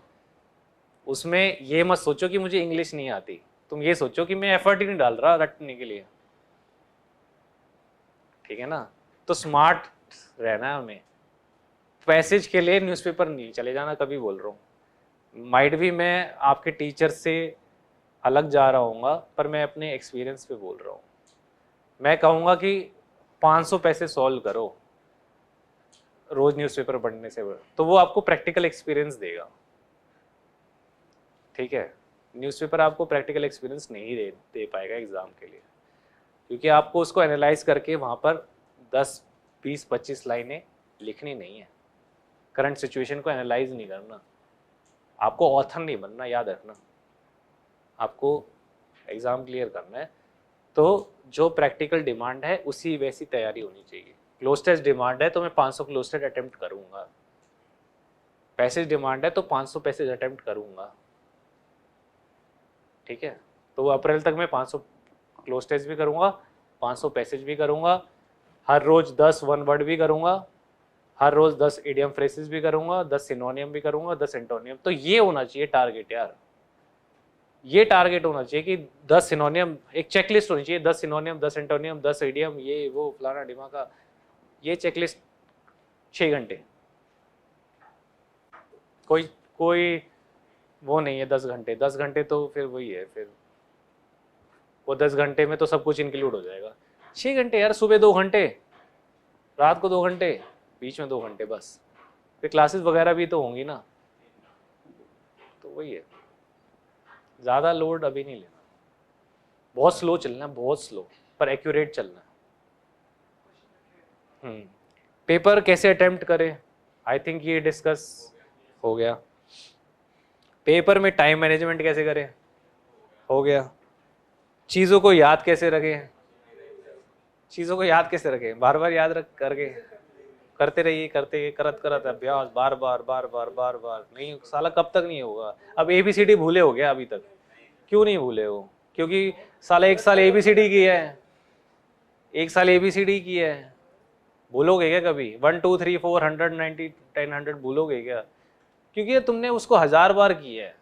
उसमें ये मत सोचो कि मुझे इंग्लिश नहीं आती, तुम ये सोचो कि मैं एफर्ट ही नहीं डाल रहा रटने के लिए, ठीक है ना। तो स्मार्ट रहना है हमें। पैसेज के लिए न्यूज़पेपर नहीं चले जाना, कभी बोल रहा हूँ। माइट भी मैं आपके टीचर से अलग जा रहा हूँगा, पर मैं अपने एक्सपीरियंस पे बोल रहा हूँ। मैं कहूँगा कि 500 पैसे सॉल्व करो रोज न्यूज़पेपर पढ़ने से, तो वो आपको प्रैक्टिकल एक्सपीरियंस देगा, ठीक है। न्यूज़पेपर आपको प्रैक्टिकल एक्सपीरियंस नहीं दे पाएगा एग्ज़ाम के लिए, क्योंकि आपको उसको एनालाइज करके वहाँ पर 10, 20, 25 लाइनें लिखनी नहीं है। करंट सिचुएशन को एनालाइज नहीं करना, आपको ऑथर नहीं बनना, याद रखना। आपको एग्ज़ाम क्लियर करना है, तो जो प्रैक्टिकल डिमांड है उसी वैसी तैयारी होनी चाहिए। क्लोज टेस्ट डिमांड है तो मैं 500 क्लोज टेस्ट अटेम्प्ट करूँगा। पैसेज डिमांड है तो 500 पैसेज अटेम्प्ट करूँगा, ठीक है। तो अप्रैल तक मैं 500 क्लोज टेस्ट भी करूँगा, 500 पैसेज भी करूँगा, हर रोज़ 10 वन वर्ड भी करूँगा, हर रोज़ 10 इडियम फ्रेसेस भी करूँगा, 10 सिनोनियम भी करूँगा, 10 एंटोनियम। तो ये होना चाहिए टारगेट यार, ये टारगेट होना चाहिए कि 10 सिनोनियम, एक चेकलिस्ट होनी चाहिए, 10 सिनोनियम, 10 एंटोनियम, 10 इडियम, ये वो फलाना डिमाका, ये चेकलिस्ट 6 घंटे। कोई वो नहीं है 10 घंटे। 10 घंटे तो फिर वही है, फिर वो 10 घंटे में तो सब कुछ इंक्लूड हो जाएगा। 6 घंटे यार, सुबह 2 घंटे, रात को 2 घंटे, बीच में 2 घंटे बस। फिर क्लासेस वगैरह भी तो होंगी ना, तो वही है। ज़्यादा लोड अभी नहीं लेना, बहुत स्लो चलना है, बहुत स्लो, पर एक्यूरेट चलना है। पेपर कैसे अटेम्प्ट करें, आई थिंक ये डिस्कस हो गया। पेपर में टाइम मैनेजमेंट कैसे करें, हो गया। चीज़ों को याद कैसे रखें, चीज़ों को याद कैसे रखें, बार बार याद रख करके करते रहिए, करत अभ्यास, बार बार नहीं साला कब तक नहीं होगा। अब ABCD भूले हो गया अभी तक, क्यों नहीं भूले हो? क्योंकि साला 1 साल ABCD की है, 1 साल ABCD की है, भूलोगे क्या कभी? 1 2 3 4 100 90 10 100 भूलोगे क्या? क्योंकि तुमने उसको 1000 बार किया है।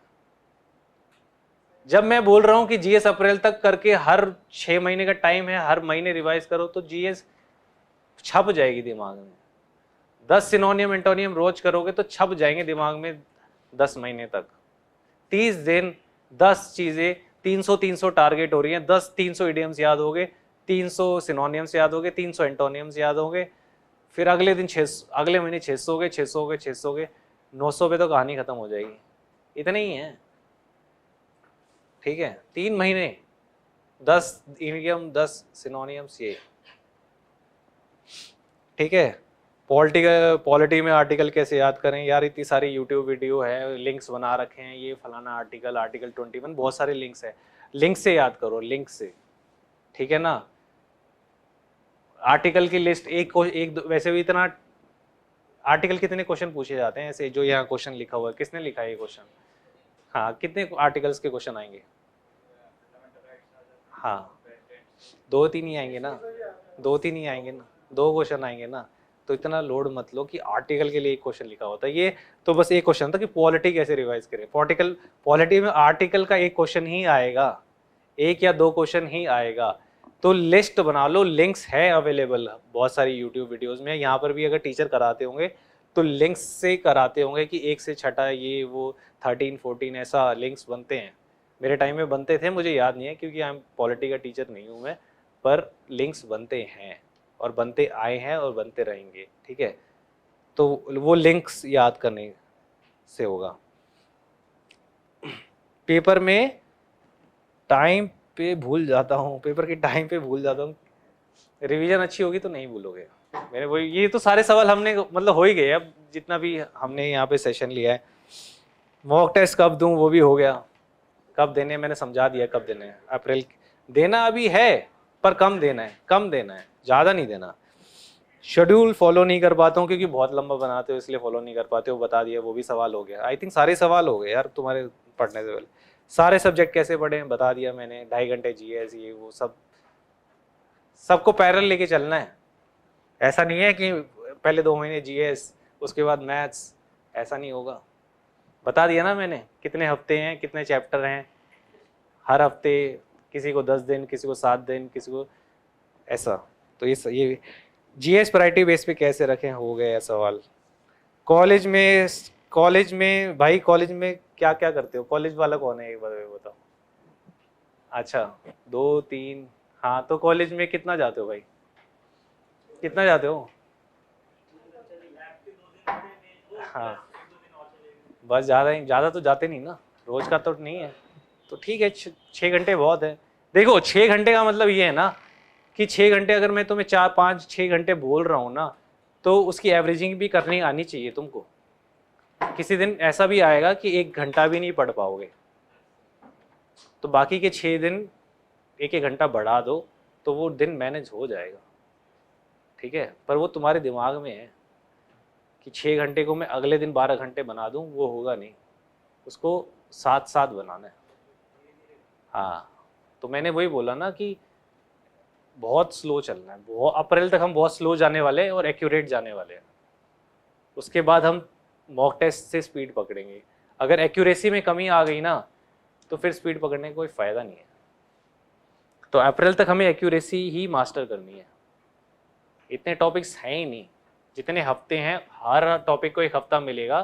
जब मैं बोल रहा हूँ कि जीएस अप्रैल तक करके हर 6 महीने का टाइम है, हर महीने रिवाइज करो, तो जीएस छप जाएगी दिमाग में। 10 सिनोनियम एंटोनियम रोज करोगे तो छप जाएंगे दिमाग में 10 महीने तक। 30 दिन 10 चीजें, 300 टारगेट हो रही हैं, 300 इडियम्स याद हो गए, 300 सिनोनियम्स याद हो गए, 300 एंटोनियम्स याद हो गए, फिर अगले दिन 600, अगले महीने 600 गए, 600 गए, 600 गए, 900 पे तो कहानी खत्म हो जाएगी। इतने ही है, ठीक है। 3 महीने 10 इडियम 10 सिनोनियम्स, ये ठीक है। पॉलिटी में आर्टिकल कैसे याद करें यार, इतनी सारी यूट्यूब वीडियो है, लिंक्स बना रखे हैं, ये फलाना आर्टिकल, आर्टिकल 21, बहुत सारे लिंक्स है, लिंक से याद करो, लिंक से, ठीक है ना। आर्टिकल की लिस्ट एक वैसे भी इतना आर्टिकल कितने क्वेश्चन पूछे जाते हैं ऐसे, जो यहाँ क्वेश्चन लिखा हुआ है, किसने लिखा है ये क्वेश्चन? हाँ, कितने आर्टिकल्स के क्वेश्चन आएंगे? हाँ, 2-3 ही आएंगे ना, 2-3 ही आएंगे ना, 2 क्वेश्चन आएंगे ना। तो इतना लोड मत लो कि आर्टिकल के लिए एक क्वेश्चन लिखा होता है। ये तो बस एक क्वेश्चन था कि पॉलिटी कैसे रिवाइज करें। पॉलिटी में आर्टिकल का एक क्वेश्चन ही आएगा, 1 या 2 क्वेश्चन ही आएगा। तो लिस्ट बना लो, लिंक्स है अवेलेबल बहुत सारी यूट्यूब वीडियोस में। यहाँ पर भी अगर टीचर कराते होंगे तो लिंक्स से कराते होंगे कि 1 से 6 ये वो 13, 14 ऐसा लिंक्स बनते हैं। मेरे टाइम में बनते थे, मुझे याद नहीं है क्योंकि आई एम पॉलिटी का टीचर नहीं हूँ मैं, पर लिंक्स बनते हैं और बनते आए हैं और बनते रहेंगे, ठीक है। तो वो लिंक्स याद करने से होगा। पेपर में टाइम पे भूल जाता हूँ, पेपर के टाइम पे भूल जाता हूँ, रिवीजन अच्छी होगी तो नहीं भूलोगे। मेरे वो ये तो सारे सवाल हमने मतलब हो ही गए, अब जितना भी हमने यहाँ पे सेशन लिया है। मॉक टेस्ट कब दूं, वो भी हो गया, कब देने मैंने समझा दिया, कब देने हैं। अप्रैल देना अभी है, पर कम देना है, कम देना है, ज़्यादा नहीं देना। शेड्यूल फॉलो नहीं कर पाता हूँ क्योंकि बहुत लंबा बनाते हो इसलिए फॉलो नहीं कर पाते हो, बता दिया, वो भी सवाल हो गया। आई थिंक सारे सवाल हो गए यार तुम्हारे पढ़ने से पहले। सारे सब्जेक्ट कैसे पढ़े बता दिया मैंने, 2.5 घंटे जीएस ये वो सब, सबको पैरेलल लेके चलना है। ऐसा नहीं है कि पहले 2 महीने जीएस उसके बाद मैथ्स, ऐसा नहीं होगा। बता दिया ना मैंने, कितने हफ्ते हैं, कितने चैप्टर हैं, हर हफ्ते किसी को 10 दिन, किसी को 7 दिन, किसी को ऐसा। तो ये जीएस प्रायोरिटी बेस पे कैसे रखें, हो गया सवाल। कॉलेज में भाई, कॉलेज में क्या क्या करते हो? कॉलेज वाला कौन है एक बार बताओ। अच्छा 2-3, हाँ तो कॉलेज में कितना जाते हो भाई, कितना जाते हो? हाँ बस, ज़्यादा तो जाते नहीं ना, रोज का तो नहीं है, तो ठीक है 6 घंटे बहुत है। देखो 6 घंटे का मतलब ये है ना कि 6 घंटे अगर मैं तुम्हें 4-5-6 घंटे बोल रहा हूँ ना, तो उसकी एवरेजिंग भी करनी आनी चाहिए तुमको। किसी दिन ऐसा भी आएगा कि 1 घंटा भी नहीं पढ़ पाओगे, तो बाकी के 6 दिन 1-1 घंटा बढ़ा दो तो वो दिन मैनेज हो जाएगा, ठीक है। पर वो तुम्हारे दिमाग में है कि 6 घंटे को मैं अगले दिन 12 घंटे बना दूं, वो होगा नहीं, उसको 7-7 बनाना है। हाँ तो मैंने वही बोला ना कि बहुत स्लो चलना है, बहुत अप्रैल तक हम बहुत स्लो जाने वाले हैं और एक्यूरेट जाने वाले हैं। उसके बाद हम मॉक टेस्ट से स्पीड पकड़ेंगे। अगर एक्यूरेसी में कमी आ गई ना तो फिर स्पीड पकड़ने का कोई फ़ायदा नहीं है। तो अप्रैल तक हमें एक्यूरेसी ही मास्टर करनी है। इतने टॉपिक्स हैं ही नहीं, जितने हफ्ते हैं, हर टॉपिक को 1 हफ्ता मिलेगा,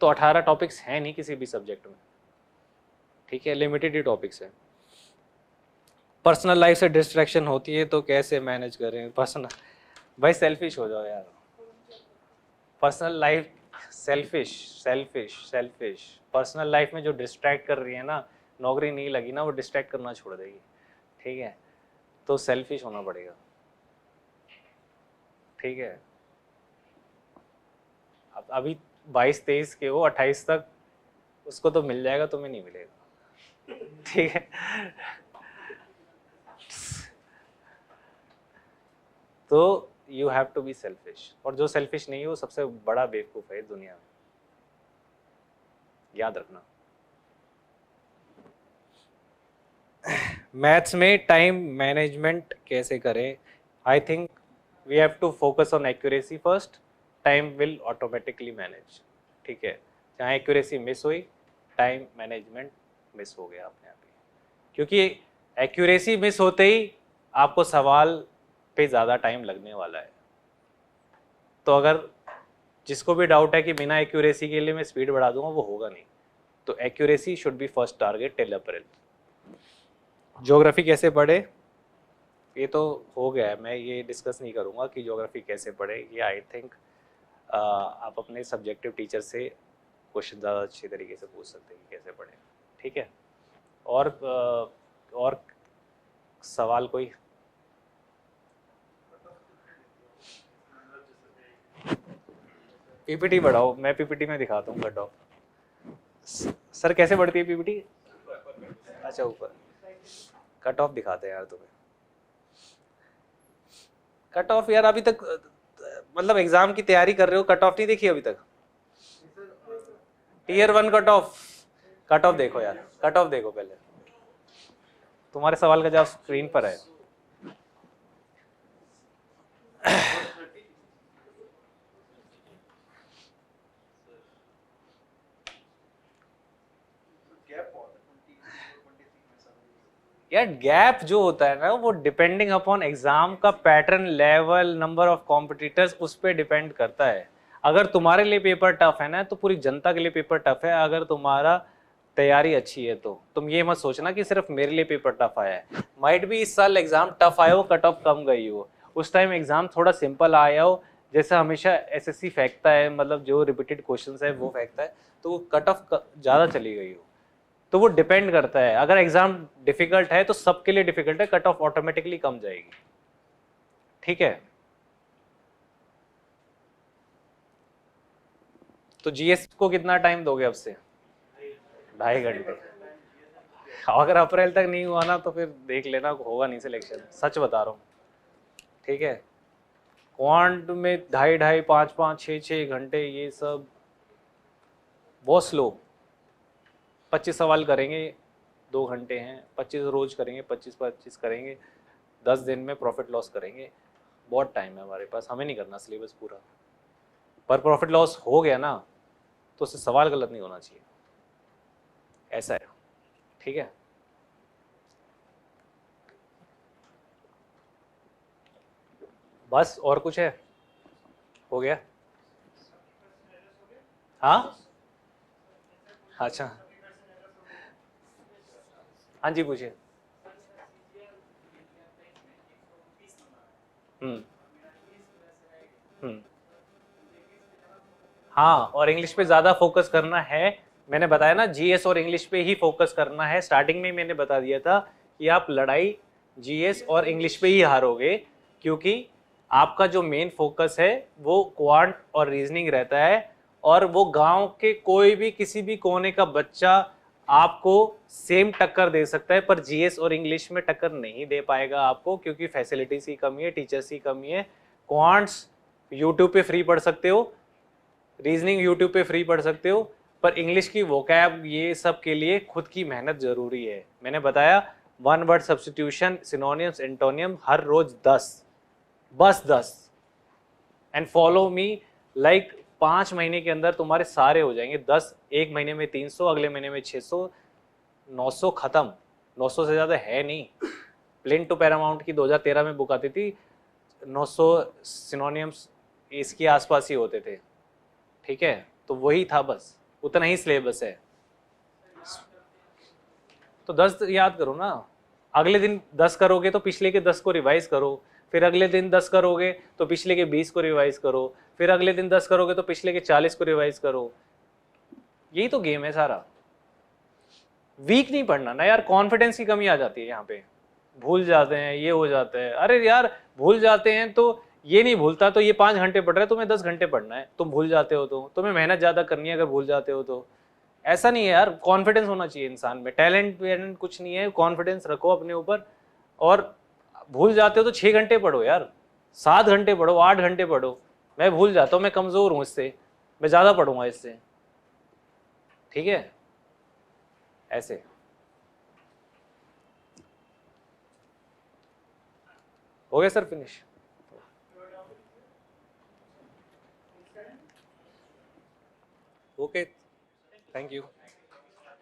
तो 18 टॉपिक्स हैं नहीं किसी भी सब्जेक्ट में, ठीक है, लिमिटेड ही टॉपिक्स हैं। पर्सनल लाइफ से डिस्ट्रैक्शन होती है तो कैसे मैनेज करें? पर्सनल भाई सेल्फिश हो जाओ यार, personal life selfish personal life में जो डिस्ट्रैक्ट कर रही है ना, नौकरी नहीं लगी ना, वो डिस्ट्रैक्ट करना छोड़ देगी, ठीक है। तो सेल्फिश होना पड़ेगा, ठीक है। अब अभी 22-23 के हो, 28 तक उसको तो मिल जाएगा, तुम्हें नहीं मिलेगा, ठीक है। तो you have to be selfish, और जो सेल्फिश नहीं है वो सबसे बड़ा बेवकूफ़ है दुनिया में, याद रखना। मैथ्स में टाइम मैनेजमेंट कैसे करें? I think we have to focus on accuracy first, time will automatically manage, ठीक है। जहाँ एक्यूरेसी मिस हुई, टाइम मैनेजमेंट मिस हो गया अपने आप ही, क्योंकि एक्यूरेसी मिस होते ही आपको सवाल पे ज़्यादा टाइम लगने वाला है। तो अगर जिसको भी डाउट है कि बिना एक्यूरेसी के लिए मैं स्पीड बढ़ा दूंगा, वो होगा नहीं। तो accuracy should be first target till April. Geography कैसे पढ़े, ये तो हो गया है, मैं ये डिस्कस नहीं करूंगा कि ज्योग्राफी कैसे पढ़े। ये आई थिंक आप अपने सब्जेक्टिव टीचर से क्वेश्चन ज़्यादा अच्छे तरीके से पूछ सकते हैं कि कैसे पढ़े। ठीक है, और सवाल कोई? पीपीटी बढ़ाओ, मैं पीपीटी में दिखाता हूँ कट ऑफ। सर कैसे बढ़ती है पीपीटी? अच्छा ऊपर कट ऑफ दिखाते हैं यार तुम्हें। कट ऑफ यार अभी तक मतलब एग्जाम की तैयारी कर रहे हो, कट ऑफ नहीं देखी अभी तक? टीयर 1 कट ऑफ देखो यार, कट ऑफ देखो पहले। तुम्हारे सवाल का जवाब स्क्रीन पर है। यार गैप जो होता है ना, वो डिपेंडिंग अपॉन एग्जाम का pattern, level, number of competitors, उस पर डिपेंड करता है। अगर तुम्हारे लिए पेपर टफ है ना, तो पूरी जनता के लिए पेपर टफ है। अगर तुम्हारा तैयारी अच्छी है तो तुम ये मत सोचना कि सिर्फ मेरे लिए पेपर टफ आया है। माइट भी इस साल एग्जाम टफ आया हो, कट ऑफ कम गई हो, उस टाइम एग्जाम थोड़ा सिंपल आया हो, जैसे हमेशा एसएससी फेंकता है, मतलब जो रिपीटेड क्वेश्चंस है वो फेंकता है, तो वो कट ऑफ ज़्यादा चली गई हो। तो वो डिपेंड करता है। अगर एग्जाम डिफिकल्ट है तो सबके लिए डिफिकल्ट है, कट ऑफ ऑटोमेटिकली कम जाएगी। ठीक है, तो जीएस को कितना टाइम दोगे अब से? 2.5 घंटे। अगर अप्रैल तक नहीं हुआ ना तो फिर देख लेना, होगा नहीं सिलेक्शन, सच बता रहा हूँ। ठीक है, क्वांट में 2.5, 5, 6 घंटे, ये सब बहुत स्लो। 25 सवाल करेंगे, 2 घंटे हैं, 25 रोज करेंगे, 25 करेंगे, 10 दिन में प्रॉफिट लॉस करेंगे। बहुत टाइम है हमारे पास, हमें नहीं करना सिलेबस पूरा। पर प्रॉफिट लॉस हो गया ना तो उससे सवाल गलत नहीं होना चाहिए, ऐसा है। ठीक है, बस और कुछ है? हो गया? हाँ अच्छा, हाँ जी पूछिए। हम्म हम्म हाँ, और इंग्लिश पे ज़्यादा फोकस करना है। मैंने बताया ना, जीएस और इंग्लिश पे ही फोकस करना है। स्टार्टिंग में मैंने बता दिया था कि आप लड़ाई जीएस और इंग्लिश पे ही हारोगे, क्योंकि आपका जो मेन फोकस है वो क्वांट और रीजनिंग रहता है। और वो गांव के कोई भी किसी भी कोने का बच्चा आपको सेम टक्कर दे सकता है, पर जीएस और इंग्लिश में टक्कर नहीं दे पाएगा आपको, क्योंकि फैसिलिटीज की कमी है, टीचर्स की कमी है। क्वांट्स यूट्यूब पे फ्री पढ़ सकते हो, रीजनिंग यूट्यूब पे फ्री पढ़ सकते हो, पर इंग्लिश की वोकैब, ये सब के लिए खुद की मेहनत जरूरी है। मैंने बताया 1 वर्ड सब्स्टिट्यूशन, सिनोनियम्स, एंटोनियम हर रोज 10, बस 10, एंड फॉलो मी। लाइक 5 महीने के अंदर तुम्हारे सारे हो जाएंगे 10, एक महीने में 300, अगले महीने में 600, 900 खत्म। 900 से ज्यादा है नहीं। प्लेन टू पैरामाउंट की 2013 में बुक आती थी, 900 सिनोनियम्स इसके आसपास ही होते थे। ठीक है, तो वही था, बस उतना ही सिलेबस है। तो 10 याद करो ना, अगले दिन 10 करोगे तो पिछले के 10 को रिवाइज करो, फिर अगले दिन 10 करोगे तो पिछले के 20 को रिवाइज करो, फिर अगले दिन 10 करोगे तो पिछले के 40 को रिवाइज करो। यही तो गेम है सारा। वीक नहीं पढ़ना ना यार, कॉन्फिडेंस की कमी आ जाती है यहाँ पे, भूल जाते हैं, ये हो जाता है। अरे यार भूल जाते हैं तो ये नहीं भूलता तो ये 5 घंटे पढ़ रहा है, तुम्हें 10 घंटे पढ़ना है, तुम भूल जाते हो तो तुम्हें मेहनत ज्यादा करनी है अगर भूल जाते हो तो। ऐसा नहीं है यार, कॉन्फिडेंस होना चाहिए इंसान में, टैलेंट वैलेंट कुछ नहीं है, कॉन्फिडेंस रखो अपने ऊपर। और भूल जाते हो तो 6 घंटे पढ़ो यार, 7 घंटे पढ़ो, 8 घंटे पढ़ो। मैं भूल जाता हूँ, मैं कमजोर हूँ इससे, मैं ज्यादा पढ़ूंगा इससे। ठीक है, ऐसे। हो गया sir, finish? Okay, thank you.